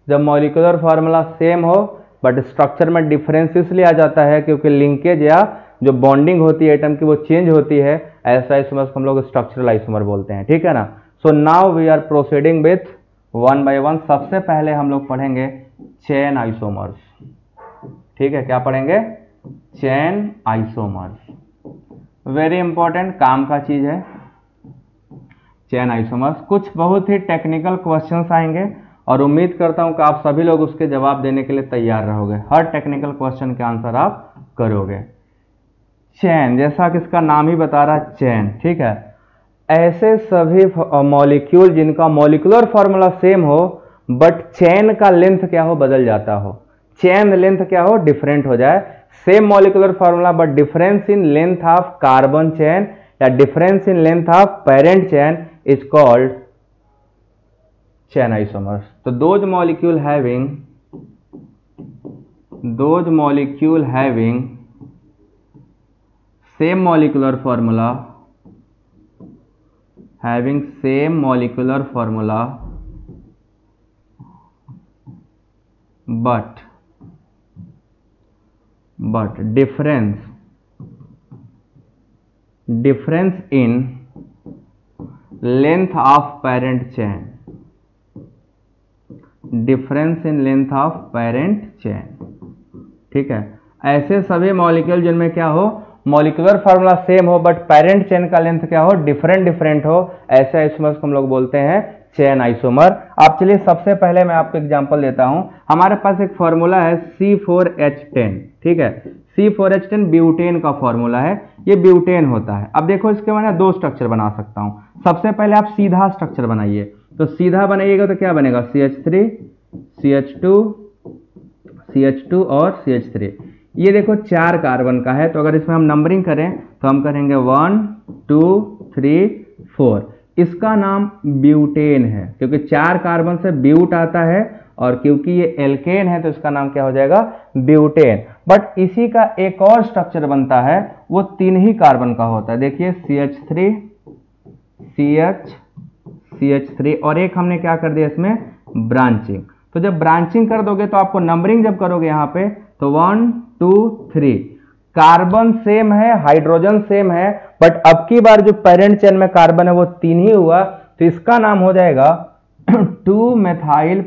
जब मॉलिक्यूलर फार्मूला सेम हो बट स्ट्रक्चर में डिफरेंस इसलिए आ जाता है क्योंकि लिंकेज या जो बॉन्डिंग होती है एटम की वो चेंज होती है, ऐसा आइसोमर को हम लोग स्ट्रक्चरल आइसोमर बोलते हैं, ठीक है ना। So now we are proceeding with one by one. सबसे पहले हम लोग पढ़ेंगे चेन आइसोमर्स, ठीक है। क्या पढ़ेंगे? Chain isomers. वेरी इंपॉर्टेंट काम का चीज है चेन आइसोमर्स। कुछ बहुत ही टेक्निकल क्वेश्चंस आएंगे और उम्मीद करता हूं कि आप सभी लोग उसके जवाब देने के लिए तैयार रहोगे। हर टेक्निकल क्वेश्चन के आंसर आप करोगे। चेन, जैसा कि इसका नाम ही बता रहा है चेन, ठीक है। ऐसे सभी मॉलिक्यूल जिनका मॉलिक्यूलर फॉर्मूला सेम हो बट चेन का लेंथ क्या हो, बदल जाता हो। चेन लेंथ क्या हो, डिफरेंट हो जाए। Same molecular formula but difference in length of carbon chain या difference in length of parent chain is called chain isomers. तो those molecule having same molecular formula but difference in length of parent chain, ठीक है। ऐसे सभी molecule जिनमें क्या हो, molecular formula same हो बट पेरेंट चेन का लेंथ क्या हो, डिफरेंट हो, ऐसे आइसोमर्स को हम लोग बोलते हैं चेन आइसोमर। आप चलिए सबसे पहले मैं आपको एग्जांपल देता हूं। हमारे पास एक फार्मूला है C4H10, ठीक है। C4H10 ब्यूटेन का फार्मूला है, ये ब्यूटेन होता है। अब देखो इसके मैं दो स्ट्रक्चर बना सकता हूं। सबसे पहले आप सीधा स्ट्रक्चर बनाइए, तो सीधा बनाइएगा तो क्या बनेगा, CH3 CH2 और CH3। ये देखो 4 कार्बन का है, तो अगर इसमें हम नंबरिंग करें तो हम करेंगे 1 2 3 4। इसका नाम ब्यूटेन है क्योंकि 4 कार्बन से ब्यूट आता है, और क्योंकि ये एल्केन है तो इसका नाम क्या हो जाएगा, ब्यूटेन। बट इसी का एक और स्ट्रक्चर बनता है, वो 3 ही कार्बन का होता है। देखिए CH3 CH3 और एक हमने क्या कर दिया इसमें, ब्रांचिंग। तो जब ब्रांचिंग कर दोगे तो आपको नंबरिंग जब करोगे यहाँ पे तो 1 2 3 कार्बन सेम है, हाइड्रोजन सेम है, बट अब की बार जो पेरेंट चेन में कार्बन है वो 3 ही हुआ, तो इसका नाम हो जाएगा 2-मेथाइल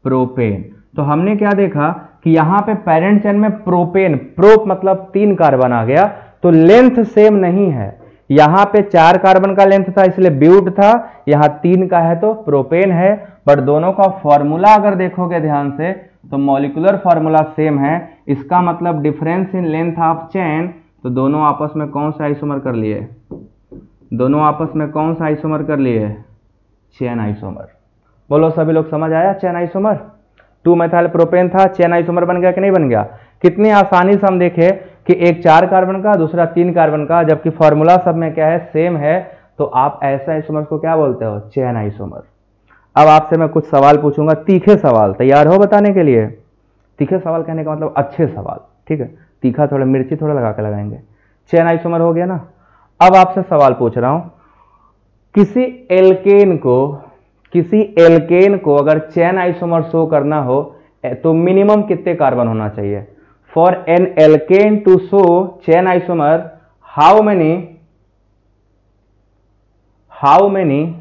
प्रोपेन। तो हमने क्या देखा कि यहां पे पेरेंट चेन में प्रोपेन, प्रोप मतलब 3 कार्बन आ गया, तो लेंथ सेम नहीं है। यहाँ पे 4 कार्बन का लेंथ था इसलिए ब्यूट था, यहाँ 3 का है तो प्रोपेन है। बट दोनों का फॉर्मूला अगर देखोगे ध्यान से तो मॉलिक्यूलर फॉर्मूला सेम है। इसका मतलब difference in length of chain, तो दोनों आपस में कौन सा आइसोमर कर लिए, दोनों आपस में कौन सा आइसोमर कर लिए, चेन आइसोमर। बोलो सभी लोग समझ आया, चेन आइसोमर। 2 मेथाइल प्रोपेन था, चेन आइसोमर बन गया कि नहीं बन गया। कितनी आसानी से हम देखे कि एक 4 कार्बन का दूसरा 3 कार्बन का, जबकि फॉर्मूला सब में क्या है, सेम है, तो आप ऐसा आइसोमर को क्या बोलते हो, चेन आइसोमर। अब आपसे मैं कुछ सवाल पूछूंगा, तीखे सवाल, तैयार हो बताने के लिए। तीखे सवाल कहने का मतलब अच्छे सवाल, ठीक है, तीखा थोड़ा मिर्ची थोड़ा लगा के लगाएंगे। चेन आइसोमर हो गया ना। अब आपसे सवाल पूछ रहा हूं, किसी एल्केन को अगर चेन आइसोमर शो करना हो तो मिनिमम कितने कार्बन होना चाहिए। For an alkane to show chain isomer how many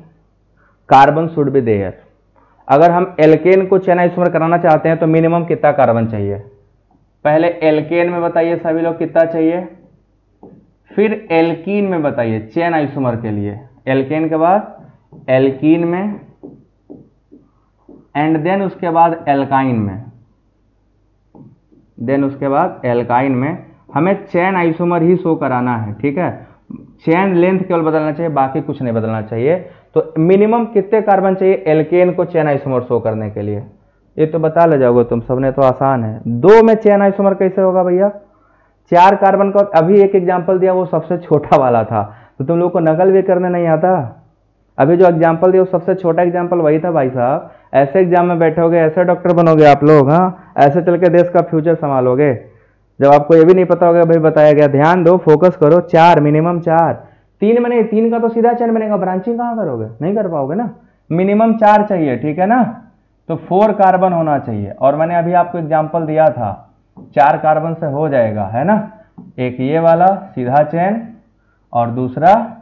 carbon should be there. अगर हम एल्केन को चेन आइसोमर कराना चाहते हैं तो मिनिमम कितना कार्बन चाहिए। पहले एल्केन में बताइए सभी लोग कितना चाहिए, फिर एल्कीन में बताइए चेन आइसोमर के लिए। एल्केन के बाद एल्कीन में एंड देन उसके बाद एल्काइन में, हमें चेन आइसोमर ही शो कराना है, ठीक है। चेन लेंथ केवल बदलना चाहिए, बाकी कुछ नहीं बदलना चाहिए। तो मिनिमम कितने कार्बन चाहिए एल्केन को चेन आइसोमर शो करने के लिए, ये तो बता ले जाओगे तुम सबने, तो आसान है। 2 में चेन आइसोमर कैसे होगा भैया, 4 कार्बन का अभी एक एग्जाम्पल दिया वो सबसे छोटा वाला था, तो तुम लोग को नकल भी करने नहीं आता। अभी जो एग्जाम्पल दिया वो सबसे छोटा एग्जाम्पल वही था भाई साहब। ऐसे एग्जाम में बैठोगे, ऐसे डॉक्टर बनोगे आप लोग, हाँ, ऐसे चल के देश का फ्यूचर संभालोगे जब आपको ये भी नहीं पता होगा भाई बताया गया। ध्यान दो, फोकस करो। 4 मिनिमम 4, 3 में नहीं, 3 का तो सीधा चेन बनेगा, ब्रांचिंग कहाँ करोगे, नहीं कर पाओगे ना। मिनिमम 4 चाहिए, ठीक है ना, तो 4 कार्बन होना चाहिए। और मैंने अभी आपको एग्जाम्पल दिया था 4 कार्बन से हो जाएगा, है ना। एक ये वाला सीधा चेन और दूसरा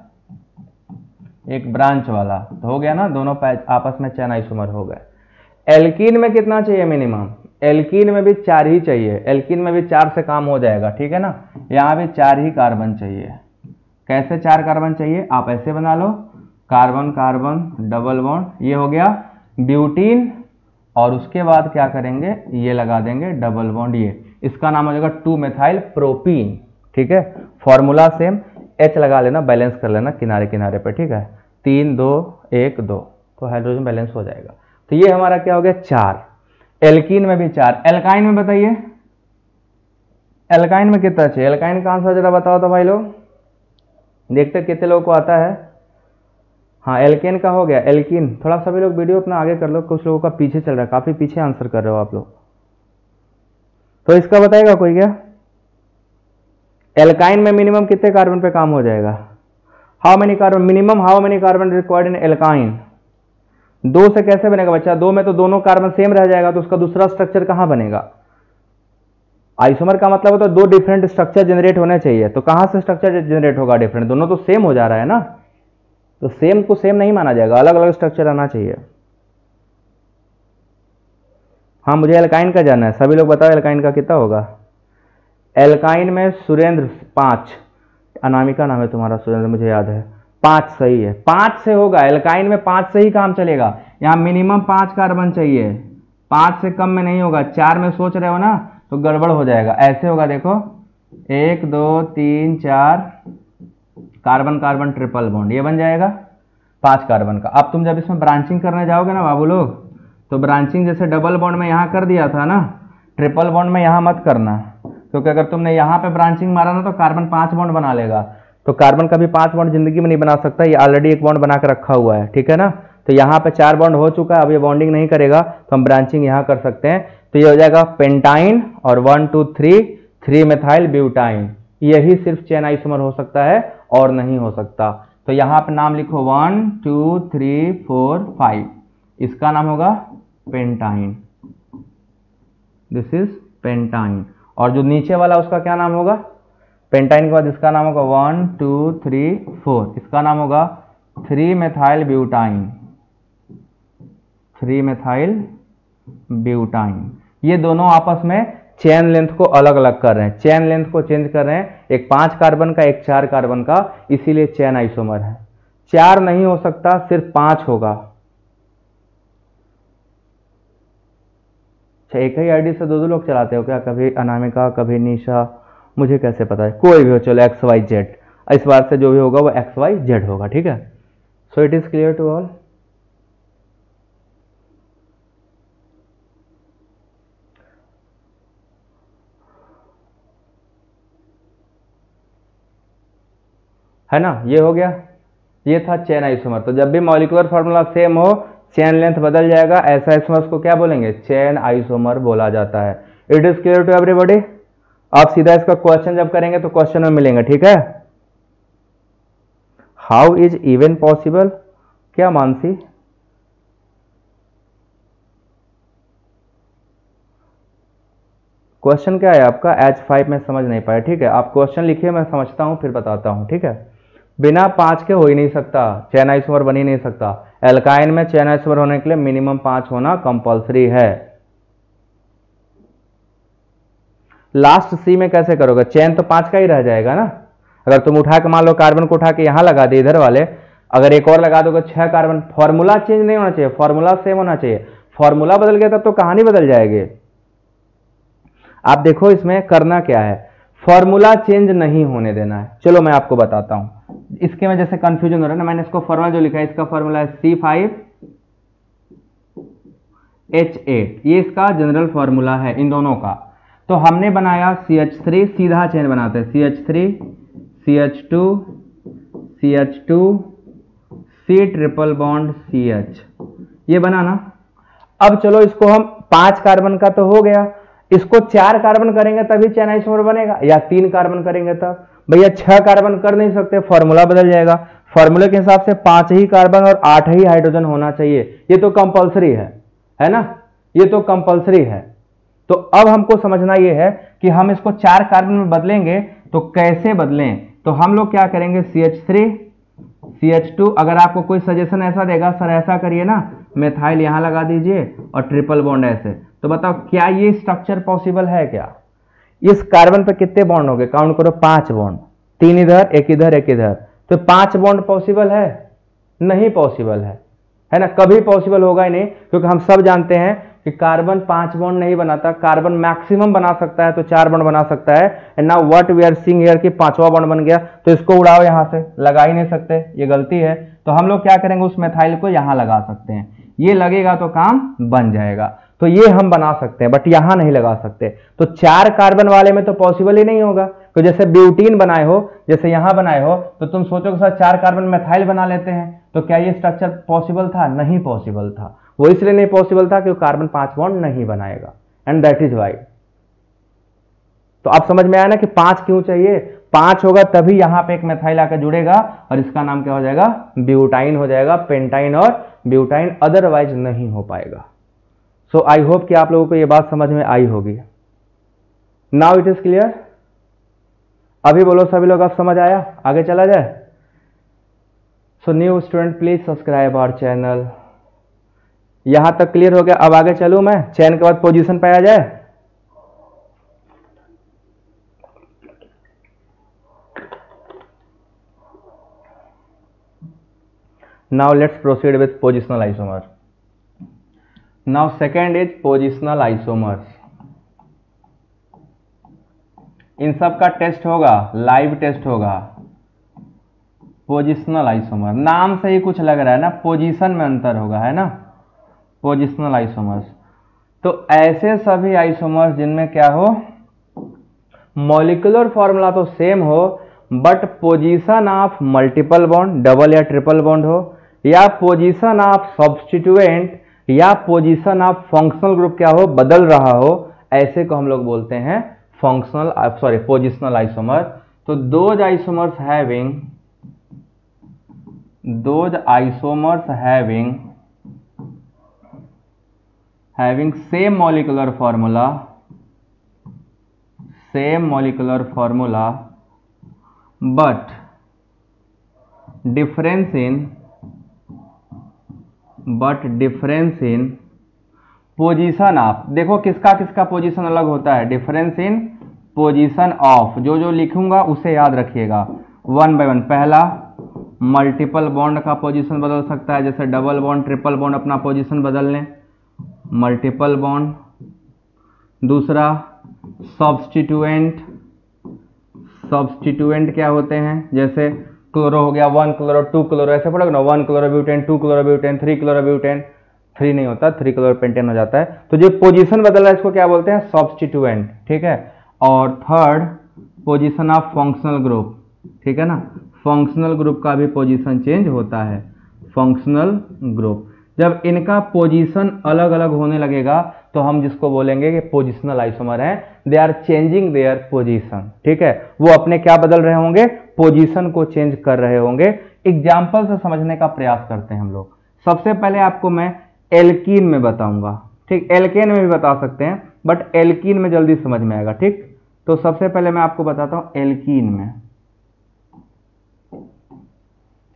एक ब्रांच वाला, तो हो गया ना, दोनों आपस में चेन आइसोमर हो गए। एल्कीन में कितना चाहिए मिनिमम, एल्कीन में भी 4 ही चाहिए, एल्कीन में भी 4 से काम हो जाएगा, ठीक है ना। यहाँ भी 4 ही कार्बन चाहिए। कैसे 4 कार्बन चाहिए, आप ऐसे बना लो, कार्बन कार्बन डबल बॉन्ड, ये हो गया ब्यूटीन, और उसके बाद क्या करेंगे, ये लगा देंगे डबल बॉन्ड, ये इसका नाम हो जाएगा 2 मेथाइल प्रोपीन, ठीक है। फॉर्मूला सेम, H लगा लेना, बैलेंस कर लेना किनारे किनारे पे, ठीक है। 3 2 1 2, तो हाइड्रोजन बैलेंस हो जाएगा। तो ये हमारा क्या हो गया 4। एल्कीन में भी 4। एल्काइन में बताइए, एल्काइन में कितना चाहिए, एल्काइन का आंसर जरा बताओ तो भाई लोग, देखते कितने लोगों को आता है। हाँ, एल्केन का हो गया। एल्कीन, थोड़ा सभी लोग वीडियो अपना आगे कर लो, कुछ लोगों का पीछे चल रहा है, काफी पीछे आंसर कर रहे हो आप लोग। तो इसका बताएगा कोई क्या, एल्काइन में मिनिमम कितने कार्बन पे काम हो जाएगा, how many carbon, minimum how many carbon required in alkyne. 2 से कैसे बनेगा बच्चा, 2 में तो दोनों कार्बन सेम रह जाएगा, तो उसका दूसरा स्ट्रक्चर कहां बनेगा। आइसोमर का मतलब है तो 2 डिफरेंट स्ट्रक्चर जनरेट होने चाहिए, तो कहां से स्ट्रक्चर जनरेट होगा डिफरेंट, दोनों तो सेम हो जा रहा है ना, तो सेम को सेम नहीं माना जाएगा, अलग अलग स्ट्रक्चर आना चाहिए। हाँ, मुझे एल्काइन का जानना है, सभी लोग बताओ एल्काइन का कितना होगा। एल्काइन में सुरेंद्र 5, अनामिका नाम है तुम्हारा, सुरेंद्र मुझे याद है, 5 सही है, 5 से होगा। एल्काइन में 5 से ही काम चलेगा, यहाँ मिनिमम 5 कार्बन चाहिए, 5 से कम में नहीं होगा। 4 में सोच रहे हो ना तो गड़बड़ हो जाएगा, ऐसे होगा देखो 1 2 3 4 कार्बन कार्बन ट्रिपल बॉन्ड, ये बन जाएगा 5 कार्बन का। अब तुम जब इसमें ब्रांचिंग करने जाओगे ना बाबू लोग, तो ब्रांचिंग जैसे डबल बॉन्ड में यहाँ कर दिया था ना, ट्रिपल बॉन्ड में यहाँ मत करना, क्योंकि अगर तुमने यहाँ पे ब्रांचिंग मारा ना तो कार्बन 5 बॉन्ड बना लेगा, तो कार्बन कभी 5 बॉन्ड जिंदगी में नहीं बना सकता, ये ऑलरेडी 1 बॉन्ड बना के रखा हुआ है, ठीक है ना। तो यहाँ पे 4 बॉन्ड हो चुका है, अब ये बॉन्डिंग नहीं करेगा, तो हम ब्रांचिंग यहाँ कर सकते हैं। तो ये हो जाएगा पेंटाइन और 1 2 3 3 मेथाइल ब्यूटाइन, यही सिर्फ चेन आइसोमर हो सकता है और नहीं हो सकता। तो यहाँ पे नाम लिखो 1 2 3 4 5, इसका नाम होगा पेंटाइन, दिस इज पेंटाइन। और जो नीचे वाला उसका क्या नाम होगा, पेंटाइन के बाद इसका नाम होगा 1 2 3 4, इसका नाम होगा 3 मेथाइल ब्यूटाइन, 3 मेथाइल ब्यूटाइन। ये दोनों आपस में चेन लेंथ को अलग अलग कर रहे हैं, चेन लेंथ को चेंज कर रहे हैं, एक 5 कार्बन का एक 4 कार्बन का, इसीलिए चेन आइसोमर है। 4 नहीं हो सकता, सिर्फ 5 होगा। अच्छा, एक ही आईडी से दो दो लोग चलाते हो क्या? कभी अनामिका, कभी निशा, मुझे कैसे पता है? कोई भी हो, चलो XYZ, इस बार से जो भी होगा वो XYZ होगा, ठीक है। So it is clear to all. है ना, ये हो गया, ये था चेन आइसोमर। तो जब भी मॉलिक्यूलर फार्मूला सेम हो, चेन लेंथ बदल जाएगा, ऐसा आइसोमर्स को क्या बोलेंगे? चेन आइसोमर बोला जाता है। It is clear to everybody. आप सीधा इसका क्वेश्चन जब करेंगे तो क्वेश्चन में मिलेंगे, ठीक है। How is even possible? क्या मानसी? क्वेश्चन क्या है आपका? H5 में समझ नहीं पाया, ठीक है। आप क्वेश्चन लिखिए, मैं समझता हूं फिर बताता हूं, ठीक है। बिना 5 के हो ही नहीं सकता, चेन आइसोमर बन ही नहीं सकता। एल्काइन में चेन आइसोमर होने के लिए मिनिमम 5 होना कंपलसरी है। लास्ट सी में कैसे करोगे? चेन तो 5 का ही रह जाएगा ना। अगर तुम उठा के मान लो कार्बन को उठा के यहां लगा दे इधर वाले, अगर एक और लगा दोगे 6 कार्बन, फॉर्मूला चेंज नहीं होना चाहिए, फॉर्मूला सेम होना चाहिए। फॉर्मूला बदल गया तब तो कहानी बदल जाएगी। आप देखो इसमें करना क्या है, फॉर्मूला चेंज नहीं होने देना है। चलो मैं आपको बताता हूं, इसके में जैसे कंफ्यूजन हो रहा है ना, मैंने इसको फॉर्मूला जो लिखा है, इसका फॉर्मूला है C5H8, ये इसका जनरल फॉर्मूला है इन दोनों का। तो हमने बनाया CH3, सीधा चेन बनाते हैं, CH3 CH2 CH2 C triple bond CH, ये बना ना। अब चलो इसको हम 5 कार्बन का तो हो गया, इसको 4 कार्बन करेंगे तभी चेन आइसोमर बनेगा, या 3 कार्बन करेंगे तब? भैया 6 कार्बन कर नहीं सकते, फॉर्मूला बदल जाएगा। फॉर्मूले के हिसाब से 5 ही कार्बन और 8 ही हाइड्रोजन होना चाहिए, ये तो कंपलसरी है ना, ये तो कंपलसरी है। तो अब हमको समझना ये है कि हम इसको 4 कार्बन में बदलेंगे तो कैसे बदलें। तो हम लोग क्या करेंगे, CH3 CH2, अगर आपको कोई सजेशन ऐसा देगा, सर ऐसा करिए ना, मेथाइल यहां लगा दीजिए और ट्रिपल बॉन्ड ऐसे, तो बताओ क्या ये स्ट्रक्चर पॉसिबल है क्या? इस कार्बन पे कितने बॉन्ड हो गए? काउंट करो, 5 बॉन्ड, 3 इधर, एक इधर, एक इधर, तो 5 बॉन्ड पॉसिबल है? नहीं पॉसिबल है ना, कभी पॉसिबल होगा ही नहीं, क्योंकि हम सब जानते हैं कि कार्बन 5 बॉन्ड नहीं बनाता, कार्बन मैक्सिमम बना सकता है तो 4 बॉन्ड बना सकता है। And now what we are seeing here कि 5वां बॉन्ड बन गया, तो इसको उड़ाओ, यहां से लगा ही नहीं सकते, ये गलती है। तो हम लोग क्या करेंगे, उस मेथाइल को यहां लगा सकते हैं, ये लगेगा तो काम बन जाएगा। तो ये हम बना सकते हैं, बट यहां नहीं लगा सकते। तो 4 कार्बन वाले में तो पॉसिबल ही नहीं होगा। तो जैसे ब्यूटीन बनाए हो, जैसे यहां बनाए हो, तो तुम सोचोगे सर 4 कार्बन मेथाइल बना लेते हैं, तो क्या ये स्ट्रक्चर पॉसिबल था? नहीं पॉसिबल था। वो इसलिए नहीं पॉसिबल था क्योंकि कार्बन 5 बॉन्ड नहीं बनाएगा, एंड दैट इज वाई। तो अब समझ में आया ना कि 5 क्यों चाहिए? 5 होगा तभी यहां पे एक मेथाइल आकर जुड़ेगा और इसका नाम क्या हो जाएगा? ब्यूटाइन हो जाएगा, पेंटाइन और ब्यूटाइन, अदरवाइज नहीं हो पाएगा। सो आई होप कि आप लोगों को यह बात समझ में आई होगी। Now it is clear. अभी बोलो सभी लोग, अब समझ आया? आगे चला जाए। So new student please subscribe our channel. यहां तक क्लियर हो गया, अब आगे चलूं मैं, चेन के बाद पोजीशन पे आ जाए। Now let's proceed with positional isomer. Now second is positional isomers. इन सब का टेस्ट होगा, लाइव टेस्ट होगा। पोजिशनल आइसोमर, नाम से ही कुछ लग रहा है ना, पोजीशन में अंतर होगा, है ना, पोजिशनल आइसोमर्स। तो ऐसे सभी आइसोमर्स जिनमें क्या हो, मॉलिक्यूलर फॉर्मूला तो सेम हो, but position of multiple bond, double या ट्रिपल बॉन्ड हो, या पोजीशन ऑफ सब्स्टिट्यूएंट या पोजीशन ऑफ फंक्शनल ग्रुप क्या हो, बदल रहा हो, ऐसे को हम लोग बोलते हैं पोजिशनल आइसोमर। तो those isomers having same molecular formula but difference in position of, देखो किसका किसका पोजीशन अलग होता है, डिफरेंस इन पोजीशन ऑफ, जो जो लिखूंगा उसे याद रखिएगा 1 बाय 1। पहला मल्टीपल बॉन्ड का पोजीशन बदल सकता है, जैसे डबल बॉन्ड ट्रिपल बॉन्ड अपना पोजीशन बदल लें, मल्टीपल बॉन्ड। दूसरा सब्स्टिट्यूएंट, सब्स्टिट्यूएंट क्या होते हैं, जैसे क्लोरो हो गया 1 क्लोरो 2 क्लोरो, ऐसे पढ़ोगे ना 1 क्लोरोब्यूटेन 2 क्लोरोब्यूटेन 3 क्लोरोब्यूटेन, 3 नहीं होता 3 क्लोरोपेंटेन हो जाता है। तो जो पोजीशन बदल रहा है इसको क्या बोलते हैं, सब्स्टिट्यूएंट, ठीक है। और third position of functional group, ठीक है ना, फंक्शनल ग्रुप का भी पोजीशन चेंज होता है, फंक्शनल ग्रुप। जब इनका पोजीशन अलग अलग होने लगेगा तो हम जिसको बोलेंगे कि पोजिशनल आइसोमर है, they are changing their position, ठीक है, वो अपने क्या बदल रहे होंगे, पोजीशन को चेंज कर रहे होंगे। एग्जाम्पल से समझने का प्रयास करते हैं हम लोग। सबसे पहले आपको मैं एल्कीन में बताऊंगा, ठीक, एल्केन में भी बता सकते हैं बट एल्कीन में जल्दी समझ में आएगा, ठीक। तो सबसे पहले मैं आपको बताता हूं एल्कीन में,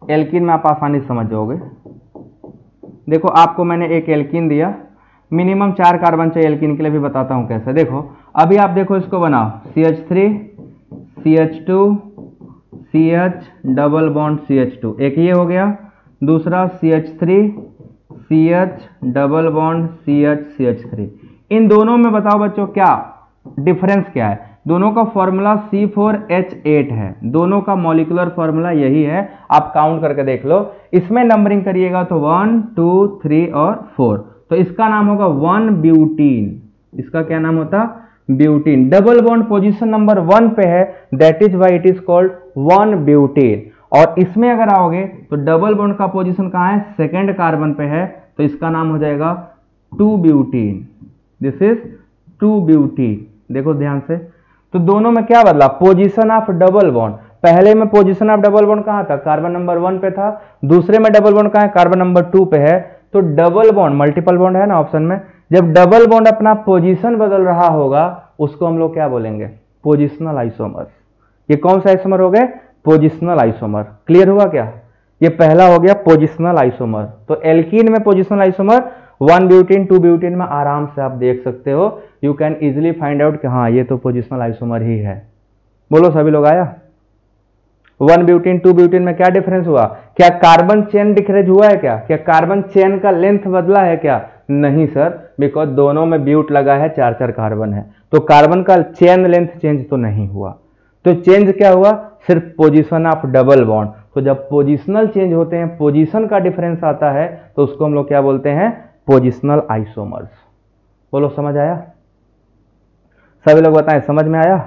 एल्कीन में आप आसानी से समझ जाओगे। देखो आपको मैंने एक एल्कीन दिया, मिनिमम 4 कार्बन चाहिए एल्कीन के लिए, भी बताता हूं कैसे। देखो अभी आप देखो इसको बनाओ, CH3 CH2 CH double bond CH2, एक ये हो गया। दूसरा CH3 CH double bond CH CH3। इन दोनों में बताओ बच्चों क्या डिफरेंस क्या है, दोनों का फॉर्मूला C4H8 है, दोनों का मॉलिक्यूलर फॉर्मूला यही है, आप काउंट करके देख लो। इसमें नंबरिंग करिएगा तो 1 2 3 और 4, तो इसका नाम होगा 1 ब्यूटीन, इसका क्या नाम होता, butene. Double bond position number 1 पे है, that is why it is called 1 butene. और इसमें अगर आओगे तो डबल बॉन्ड का पोजीशन कहां है, सेकंड कार्बन पे है, तो इसका नाम हो जाएगा 2 ब्यूटीन, दिस इज 2 ब्यूटीन। देखो ध्यान से, तो दोनों में क्या बदला, पोजीशन ऑफ डबल बॉन्ड। पहले में पोजीशन ऑफ डबल बॉन्ड कहां था, कार्बन नंबर 1 पे था, दूसरे में डबल बॉन्ड कहां है, कार्बन नंबर 2 पे है। तो डबल बॉन्ड, मल्टीपल बॉन्ड है ना ऑप्शन में, जब डबल बॉन्ड अपना पोजीशन बदल रहा होगा उसको हम लोग क्या बोलेंगे, पोजिशनल आइसोमर। ये कौन सा आइसोमर हो गए, पोजिशनल आइसोमर। क्लियर हुआ क्या, ये पहला हो गया पोजिशनल आइसोमर। तो एल्कीन में पोजिशनल आइसोमर 1 ब्यूटीन 2 ब्यूटीन में आराम से आप देख सकते हो, you can easily find out कि हाँ ये तो पोजिशनल आइसोमर ही है। बोलो सभी लोग आया। 1 ब्यूटीन 2 ब्यूटीन में क्या डिफरेंस हुआ, क्या कार्बन चेन डिफरेंस हुआ है, क्या कार्बन चेन का लेंथ बदला है क्या, नहीं सर, बिकॉज दोनों में ब्यूट लगा है, 4 कार्बन है, तो कार्बन का चेन लेंथ चेंज तो नहीं हुआ। तो चेंज क्या हुआ, सिर्फ पोजीशन ऑफ डबल बॉन्ड। तो जब पोजिशनल चेंज होते हैं, पोजीशन का डिफरेंस आता है, तो उसको हम लोग क्या बोलते हैं, पोजिशनल आइसोमर्स। बोलो समझ आया, सभी लोग बताएं समझ में आया।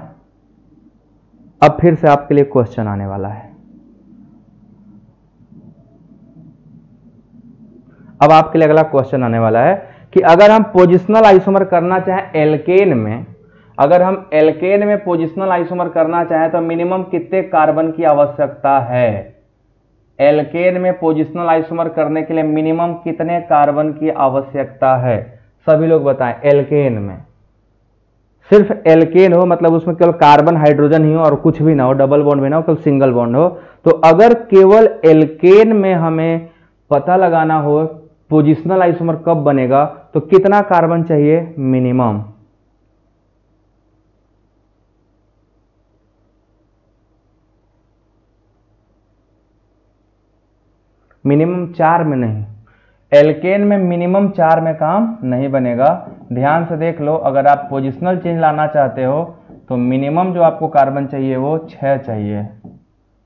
अब फिर से आपके लिए क्वेश्चन आने वाला है। अब आपके लिए अगला क्वेश्चन आने वाला है कि अगर हम पोजिशनल आइसोमर करना चाहें एल्केन में, अगर हम एल्केन में पोजिशनल आइसोमर करना चाहें तो मिनिमम कितने कार्बन की आवश्यकता है, एल्केन में पोजिशनल आइसोमर करने के लिए मिनिमम कितने कार्बन की आवश्यकता है, सभी लोग बताएं। एल्केन में सिर्फ एल्केन हो, मतलब उसमें केवल कार्बन हाइड्रोजन ही हो और कुछ भी ना हो, डबल बॉन्ड भी ना हो, केवल सिंगल बॉन्ड हो। तो अगर केवल एल्केन में हमें पता लगाना हो पोजिशनल आइसोमर कब बनेगा, तो कितना कार्बन चाहिए, मिनिमम मिनिमम 4 में नहीं, एल्केन में मिनिमम 4 में काम नहीं बनेगा। ध्यान से देख लो, अगर आप पोजिशनल चेंज लाना चाहते हो तो मिनिमम जो आपको कार्बन चाहिए वो 6 चाहिए,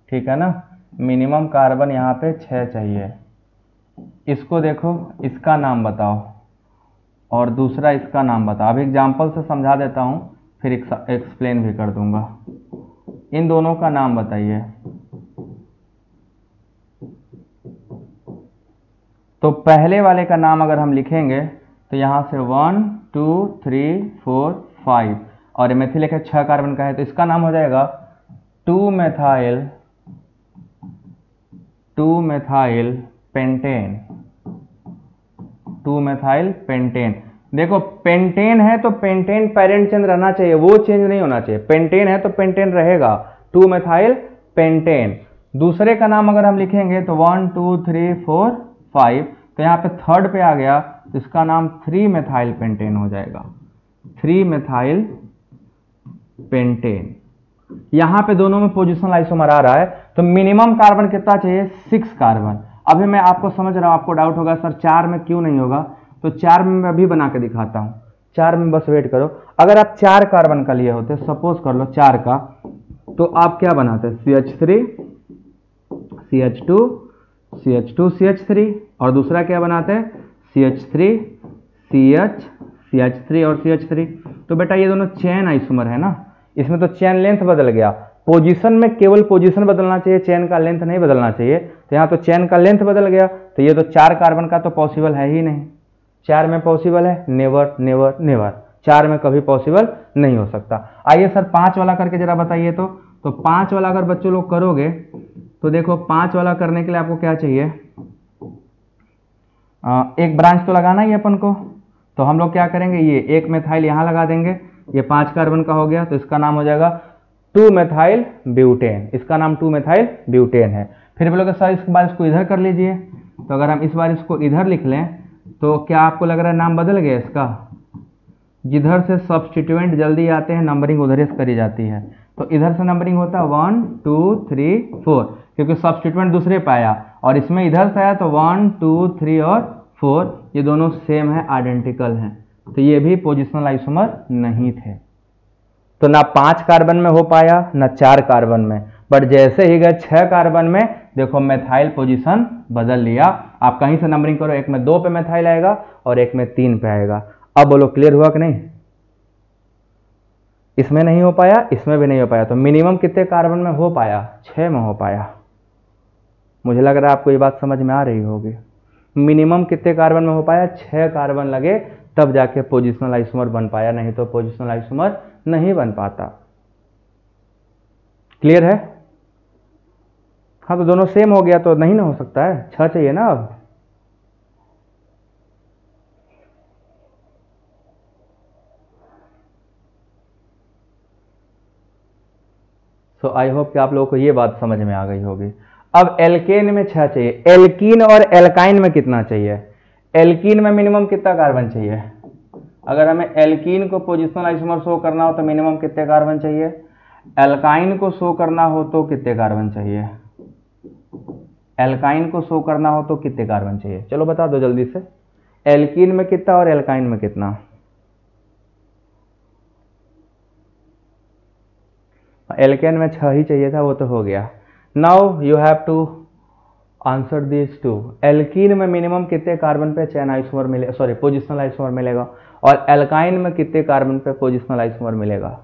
ठीक है ना, मिनिमम कार्बन यहाँ पे 6 चाहिए। इसको देखो, इसका नाम बताओ और दूसरा इसका नाम बताओ। अभी एग्जाम्पल से समझा देता हूँ, फिर एक्सप्लेन भी कर दूंगा। इन दोनों का नाम बताइए। तो पहले वाले का नाम अगर हम लिखेंगे तो यहां से 1 2 3 4 5 और मेथिल एक 6 कार्बन का है, तो इसका नाम हो जाएगा 2 मेथाइल पेंटेन, 2 मेथाइल पेंटेन। देखो पेंटेन है तो पेंटेन पेरेंट चेंज रहना चाहिए, वो चेंज नहीं होना चाहिए। पेंटेन है तो पेंटेन रहेगा, 2 मेथाइल पेंटेन। दूसरे का नाम अगर हम लिखेंगे तो 1 2 3 4 5, तो यहाँ पे थर्ड पे आ गया तो इसका नाम 3 मेथाइल पेंटेन हो जाएगा, 3 मेथाइल पेंटेन। यहां पे दोनों में पोजिशनल आइसोमर आ रहा है, तो मिनिमम कार्बन कितना चाहिए, 6 कार्बन। अभी मैं आपको समझ रहा हूं, आपको डाउट होगा सर 4 में क्यों नहीं होगा, तो 4 में मैं अभी बना के दिखाता हूं, 4 में बस वेट करो। अगर आप 4 कार्बन का लिए होते, सपोज कर लो 4 का, तो आप क्या बनाते, CH3 CH2 CH2 CH3, और दूसरा क्या बनाते हैं, CH3 CH CH3 और CH3। तो बेटा ये दोनों चेन आइसोमर है ना, इसमें तो चेन लेंथ बदल गया, पोजीशन में केवल पोजीशन बदलना चाहिए, चेन का लेंथ नहीं बदलना चाहिए, तो यहाँ तो चेन का लेंथ बदल गया, तो ये तो 4 कार्बन का तो पॉसिबल है ही नहीं। 4 में पॉसिबल है, नेवर नेवर नेवर, 4 में कभी पॉसिबल नहीं हो सकता। आइए सर 5 वाला करके जरा बताइए। तो 5 वाला अगर बच्चों लोग करोगे तो देखो 5 वाला करने के लिए आपको क्या चाहिए, एक ब्रांच तो लगाना ही अपन को, तो हम लोग क्या करेंगे, ये एक मेथाइल यहां लगा देंगे, ये 5 कार्बन का हो गया, तो इसका नाम हो जाएगा 2 मेथाइल ब्यूटेन, इसका नाम 2 मेथाइल ब्यूटेन है। फिर बोलोगे सर इसके बाद इसको इधर कर लीजिए, तो अगर हम इस बार इसको इधर लिख लें तो क्या आपको लग रहा है नाम बदल गया इसका, जिधर से सब्स्टिट्यूएंट जल्दी आते हैं नंबरिंग उधर से करी जाती है, तो इधर से नंबरिंग होता है 1 2 3 4, क्योंकि सब्स्टिट्यूएंट दूसरे पे आया, और इसमें इधर से आया तो 1 2 3 और 4, ये दोनों सेम है, आइडेंटिकल हैं, तो ये भी पोजिशनल आइसोमर नहीं थे। तो ना 5 कार्बन में हो पाया ना 4 कार्बन में, बट जैसे ही गए 6 कार्बन में देखो मेथाइल पोजीशन बदल लिया। आप कहीं से नंबरिंग करो, एक में 2 पे मेथाइल आएगा और एक में 3 पे आएगा। अब बोलो क्लियर हुआ कि नहीं, इसमें नहीं हो पाया, इसमें भी नहीं हो पाया, तो मिनिमम कितने कार्बन में हो पाया, 6 में हो पाया। मुझे लग रहा है आपको ये बात समझ में आ रही होगी, मिनिमम कितने कार्बन में हो पाया, 6 कार्बन लगे तब जाके पोजिशनल आइसोमर बन पाया, नहीं तो पोजिशनल आइसोमर नहीं बन पाता। क्लियर है, हाँ तो दोनों सेम हो गया तो नहीं ना हो सकता है, 6 चाहिए ना अब। सो आई होप कि आप लोगों को ये बात समझ में आ गई होगी। अब एल्केन में 6 चाहिए, एल्कीन और एल्काइन में कितना चाहिए, एल्कीन में मिनिमम कितना कार्बन चाहिए, अगर हमें एल्कीन को पोजिशनल आइसोमर शो करना हो तो मिनिमम कितने कार्बन चाहिए, एल्काइन को शो करना हो तो कितने कार्बन चाहिए, एल्काइन को शो करना हो तो कितने कार्बन चाहिए, चलो बता दो जल्दी से, एल्कीन में कितना और एल्काइन में कितना। एल्केन में 6 ही चाहिए था, वो तो हो गया। Now you have to answer this too, alkene में मिनिमम कितने कार्बन पे चेन आइसोमर मिले, सॉरी पोजिशनल आइसोमर मिलेगा, और एल्काइन में कितने कार्बन पे पोजिशनल आइसोमर मिलेगा।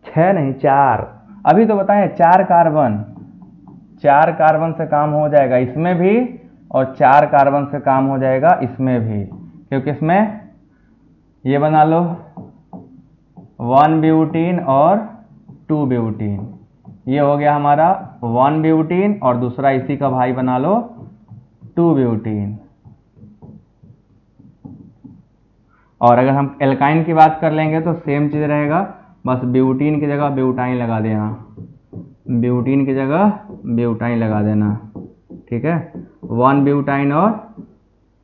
छह नहीं 4, अभी तो बताएं 4 कार्बन, 4 कार्बन से काम हो जाएगा इसमें भी, और 4 कार्बन से काम हो जाएगा इसमें भी, क्योंकि इसमें ये बना लो 1 ब्यूटीन और 2 ब्यूटीन, ये हो गया हमारा 1 ब्यूटीन, और दूसरा इसी का भाई बना लो 2 ब्यूटीन। और अगर हम एल्काइन की बात कर लेंगे तो सेम चीज रहेगा, बस ब्यूटीन की जगह ब्यूटाइन लगा देना, ब्यूटीन की जगह ब्यूटाइन लगा देना, ठीक है, 1 ब्यूटाइन और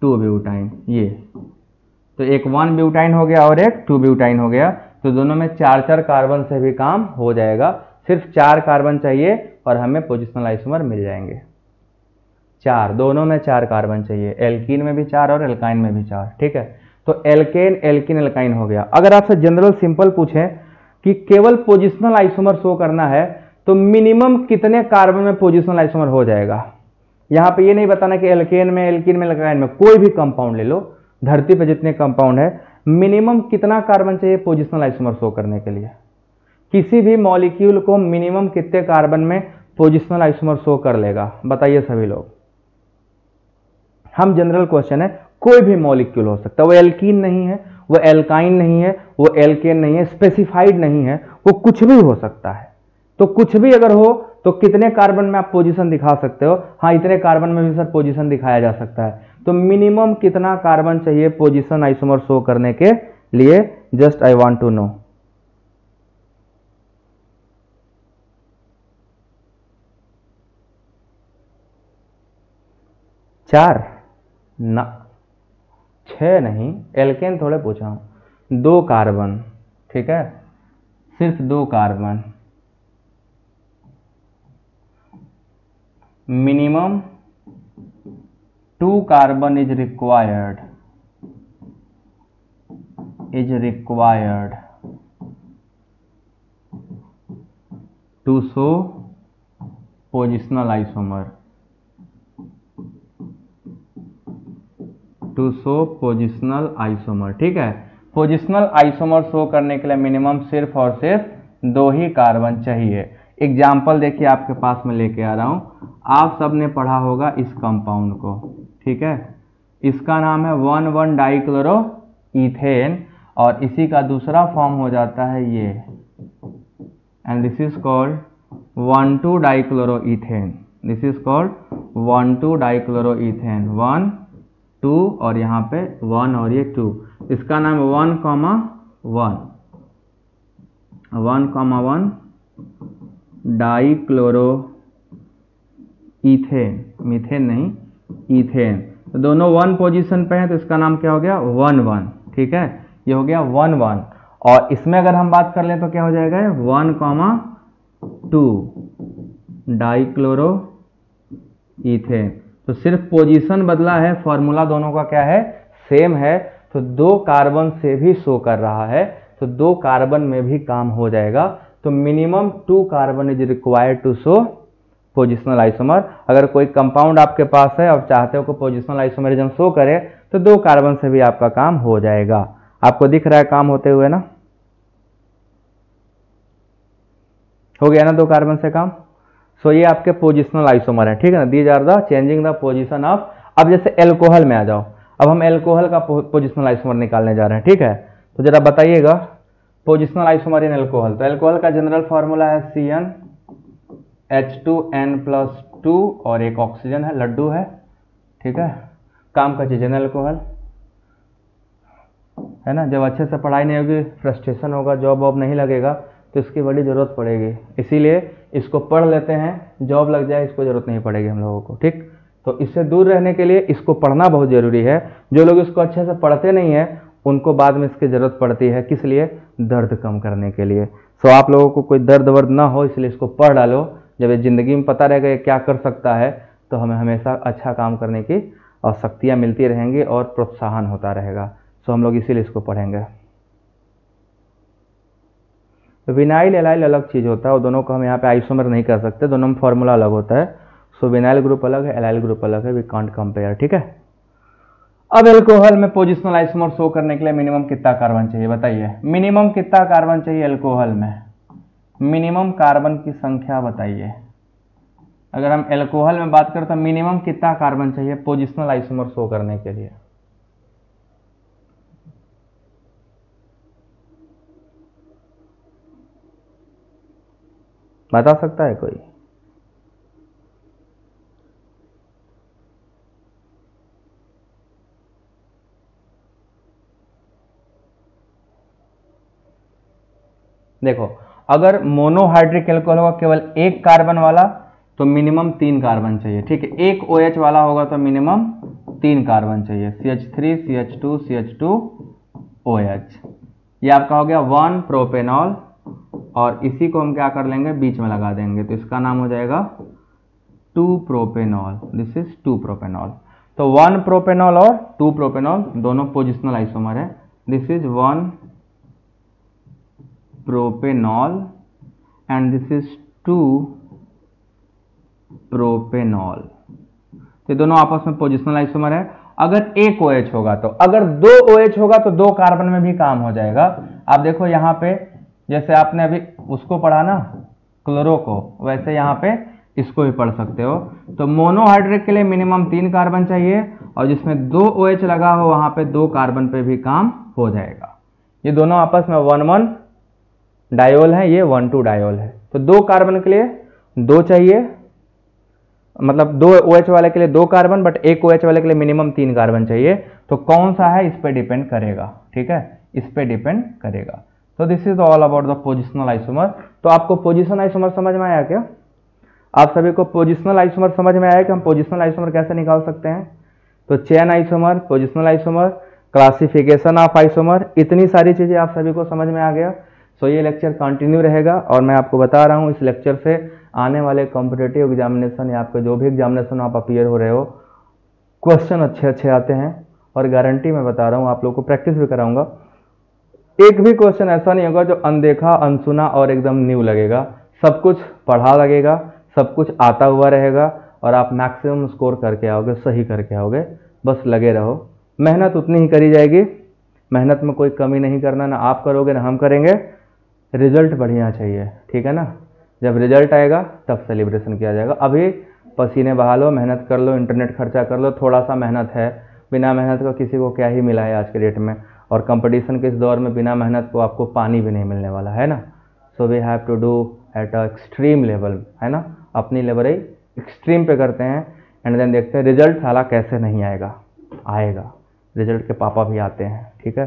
2 ब्यूटाइन, ये तो एक 1 ब्यूटाइन हो गया और एक 2 ब्यूटाइन हो गया, तो दोनों में 4-4 कार्बन से भी काम हो जाएगा। सिर्फ 4 कार्बन चाहिए और हमें पोजिशनल आइसोमर मिल जाएंगे, 4, दोनों में 4 कार्बन चाहिए, एल्कीन में भी 4 और एल्काइन में भी 4, ठीक है। तो एल्केन एल्कीन एल्काइन हो गया। अगर आपसे जनरल सिंपल पूछें कि केवल पोजिशनल आइसोमर शो करना है तो मिनिमम कितने कार्बन में पोजिशनल आइसोमर हो जाएगा, यहां पे ये नहीं बताना कि एल्केन में एल्कीन में एल्काइन में, कोई भी कंपाउंड ले लो, धरती पे जितने कंपाउंड है मिनिमम कितना कार्बन चाहिए पोजिशनल आइसोमर शो करने के लिए, किसी भी मॉलिक्यूल को मिनिमम कितने कार्बन में पोजिशनल आइसोमर शो कर लेगा, बताइए सभी लोग। हम जनरल क्वेश्चन है, कोई भी मॉलिक्यूल हो सकता है, वो एल्कीन नहीं है, वो एल्काइन नहीं है, वो एल्केन नहीं है, स्पेसिफाइड नहीं है, वो कुछ भी हो सकता है। तो कुछ भी अगर हो तो कितने कार्बन में आप पोजीशन दिखा सकते हो, हाँ इतने कार्बन में भी सर पोजीशन दिखाया जा सकता है। तो मिनिमम कितना कार्बन चाहिए पोजीशन आइसोमर शो करने के लिए, just I want to know. 4 ना, 6 नहीं, एल्केन थोड़े पूछा हूँ, 2 कार्बन, ठीक है, सिर्फ 2 carbon, minimum 2 carbon is required to show positional isomer, ठीक है। पोजिशनल आइसोमर शो करने के लिए मिनिमम सिर्फ और सिर्फ 2 ही कार्बन चाहिए। एग्जाम्पल देखिए आपके पास में लेके आ रहा हूं, आप सबने पढ़ा होगा इस कंपाउंड को, ठीक है, इसका नाम है 1,1 डाइक्लोरोइथेन और इसी का दूसरा फॉर्म हो जाता है ये, and this is called 1,2 dichloroethane, 1 2 और यहाँ पे 1 और ये 2, इसका नाम 1,1 डाइक्लोरोइथेन, मीथेन नहीं, इथेन, तो दोनों 1 पोजीशन पे हैं तो इसका नाम क्या हो गया 1,1, ठीक है, ये हो गया 1,1। और इसमें अगर हम बात कर लें तो क्या हो जाएगा 1,2 डाइक्लोरोइथेन, तो सिर्फ पोजीशन बदला है, फॉर्मूला दोनों का क्या है सेम है, तो 2 कार्बन से भी शो कर रहा है, तो 2 कार्बन में भी काम हो जाएगा। तो minimum 2 carbon is required to show positional isomer. अगर कोई कंपाउंड आपके पास है और चाहते हो कि पोजिशनल आइसोमरिज्म शो करे तो 2 कार्बन से भी आपका काम हो जाएगा। आपको दिख रहा है काम होते हुए ना, हो गया ना 2 कार्बन से काम। सो ये आपके पोजिशनल आइसोमर है, ठीक है ना, these are the changing the position of. अब जैसे एल्कोहल में आ जाओ, अब हम एल्कोहल का पोजिशनल आइसोमर निकालने जा रहे हैं, ठीक है, तो जरा बताइएगा पोजिशनल आइसोमर इन एल्कोहल। तो एल्कोहल का जनरल फॉर्मूला है CnH2n+2 और एक ऑक्सीजन है, लड्डू है, ठीक है, काम का चीज है ना एल्कोहल, है ना। जब अच्छे से पढ़ाई नहीं होगी, फ्रस्ट्रेशन होगा, जॉब वॉब नहीं लगेगा तो इसकी बड़ी ज़रूरत पड़ेगी, इसीलिए इसको पढ़ लेते हैं, जॉब लग जाए इसको ज़रूरत नहीं पड़ेगी हम लोगों को, ठीक। तो इससे दूर रहने के लिए इसको पढ़ना बहुत ज़रूरी है। जो लोग इसको अच्छे से पढ़ते नहीं है उनको बाद में इसकी ज़रूरत पड़ती है, किस लिए, दर्द कम करने के लिए। सो आप लोगों को कोई दर्द वर्द ना हो इसलिए इसको पढ़ डालो, जब ये ज़िंदगी में पता रहेगा ये क्या कर सकता है तो हमें हमेशा अच्छा काम करने की और शक्तियाँ मिलती रहेंगी और प्रोत्साहन होता रहेगा। सो हम लोग इसीलिए इसको पढ़ेंगे। विनाइल एलाइल अलग चीज़ होता है और दोनों को हम यहाँ पे आइसोमर नहीं कर सकते, दोनों में फॉर्मूला अलग होता है। सो विनाइल ग्रुप अलग है, एलाइल ग्रुप अलग है, वी कांट कंपेयर, ठीक है। अब एल्कोहल में पोजिशनल आइसोमर शो करने के लिए मिनिमम कितना कार्बन चाहिए बताइए, मिनिमम कितना कार्बन चाहिए एल्कोहल में, मिनिमम कार्बन की संख्या बताइए। अगर हम एल्कोहल में बात करें तो मिनिमम कितना कार्बन चाहिए पोजिशनल आइसोमर शो करने के लिए, बता सकता है कोई? देखो, अगर मोनोहाइड्रिक एल्कोहल होगा केवल 1 कार्बन वाला तो मिनिमम 3 कार्बन चाहिए, ठीक है। 1 OH वाला होगा तो मिनिमम 3 कार्बन चाहिए, CH3 CH2 CH2 OH। ये आपका हो गया 1 प्रोपेनॉल और इसी को हम क्या कर लेंगे बीच में लगा देंगे तो इसका नाम हो जाएगा 2 प्रोपेनॉल, दिस इज 2 प्रोपेनॉल। तो 1 प्रोपेनॉल और 2 प्रोपेनॉल दोनों पोजिशनल आइसोमर है, this is 1 propanol and this is 2 propanol. तो दोनों आपस में पोजिशनल आइसोमर है। अगर 1 OH होगा तो, अगर 2 OH होगा तो 2 कार्बन में भी काम हो जाएगा। आप देखो यहाँ पे जैसे आपने अभी उसको पढ़ा ना क्लोरो को, वैसे यहाँ पे इसको भी पढ़ सकते हो। तो मोनोहाइड्रिक के लिए मिनिमम 3 कार्बन चाहिए और जिसमें 2 OH लगा हो वहां पे 2 कार्बन पे भी काम हो जाएगा। ये दोनों आपस में 1,1 डायोल है, ये 1,2 डायोल है। तो 2 कार्बन के लिए 2 चाहिए, मतलब 2 OH वाले के लिए 2 कार्बन, बट 1 OH वाले के लिए मिनिमम 3 कार्बन चाहिए। तो कौन सा है इस पे डिपेंड करेगा, ठीक है, इस पे डिपेंड करेगा। तो this is all about the positional isomer. तो आपको पोजिशनल आइसोमर समझ में आया क्या? आप सभी को पोजिशनल आइसोमर समझ में आया कि हम पोजिशनल आइसोमर कैसे निकाल सकते हैं? तो chain isomer, positional isomer, classification of isomer, इतनी सारी चीज़ें आप सभी को समझ में आ गया। सो ये लेक्चर कंटिन्यू रहेगा और मैं आपको बता रहा हूँ इस लेक्चर से आने वाले कॉम्पिटिटिव एग्जामिनेशन या आपके जो भी एग्जामिनेशन आप अपीयर हो रहे हो, क्वेश्चन अच्छे अच्छे आते हैं और गारंटी मैं बता रहा हूँ, आप लोग को प्रैक्टिस भी कराऊंगा। एक भी क्वेश्चन ऐसा नहीं होगा जो अनदेखा, अनसुना और एकदम न्यू लगेगा। सब कुछ पढ़ा लगेगा, सब कुछ आता हुआ रहेगा और आप मैक्सिमम स्कोर करके आओगे, सही करके आओगे। बस लगे रहो, मेहनत उतनी ही करी जाएगी, मेहनत में कोई कमी नहीं करना, ना आप करोगे ना हम करेंगे। रिजल्ट बढ़िया चाहिए, ठीक है ना। जब रिजल्ट आएगा तब सेलिब्रेशन किया जाएगा। अभी पसीने बहा लो, मेहनत कर लो, इंटरनेट खर्चा कर लो, थोड़ा सा मेहनत है, बिना मेहनत का किसी को क्या ही मिला है आज के डेट में। और कंपटीशन के इस दौर में बिना मेहनत को आपको पानी भी नहीं मिलने वाला है ना। So we have to do at a extreme level, है ना। अपनी लेवल एक्सट्रीम पे करते हैं एंड देन देखते हैं रिजल्ट साला कैसे नहीं आएगा। आएगा, रिजल्ट के पापा भी आते हैं, ठीक है।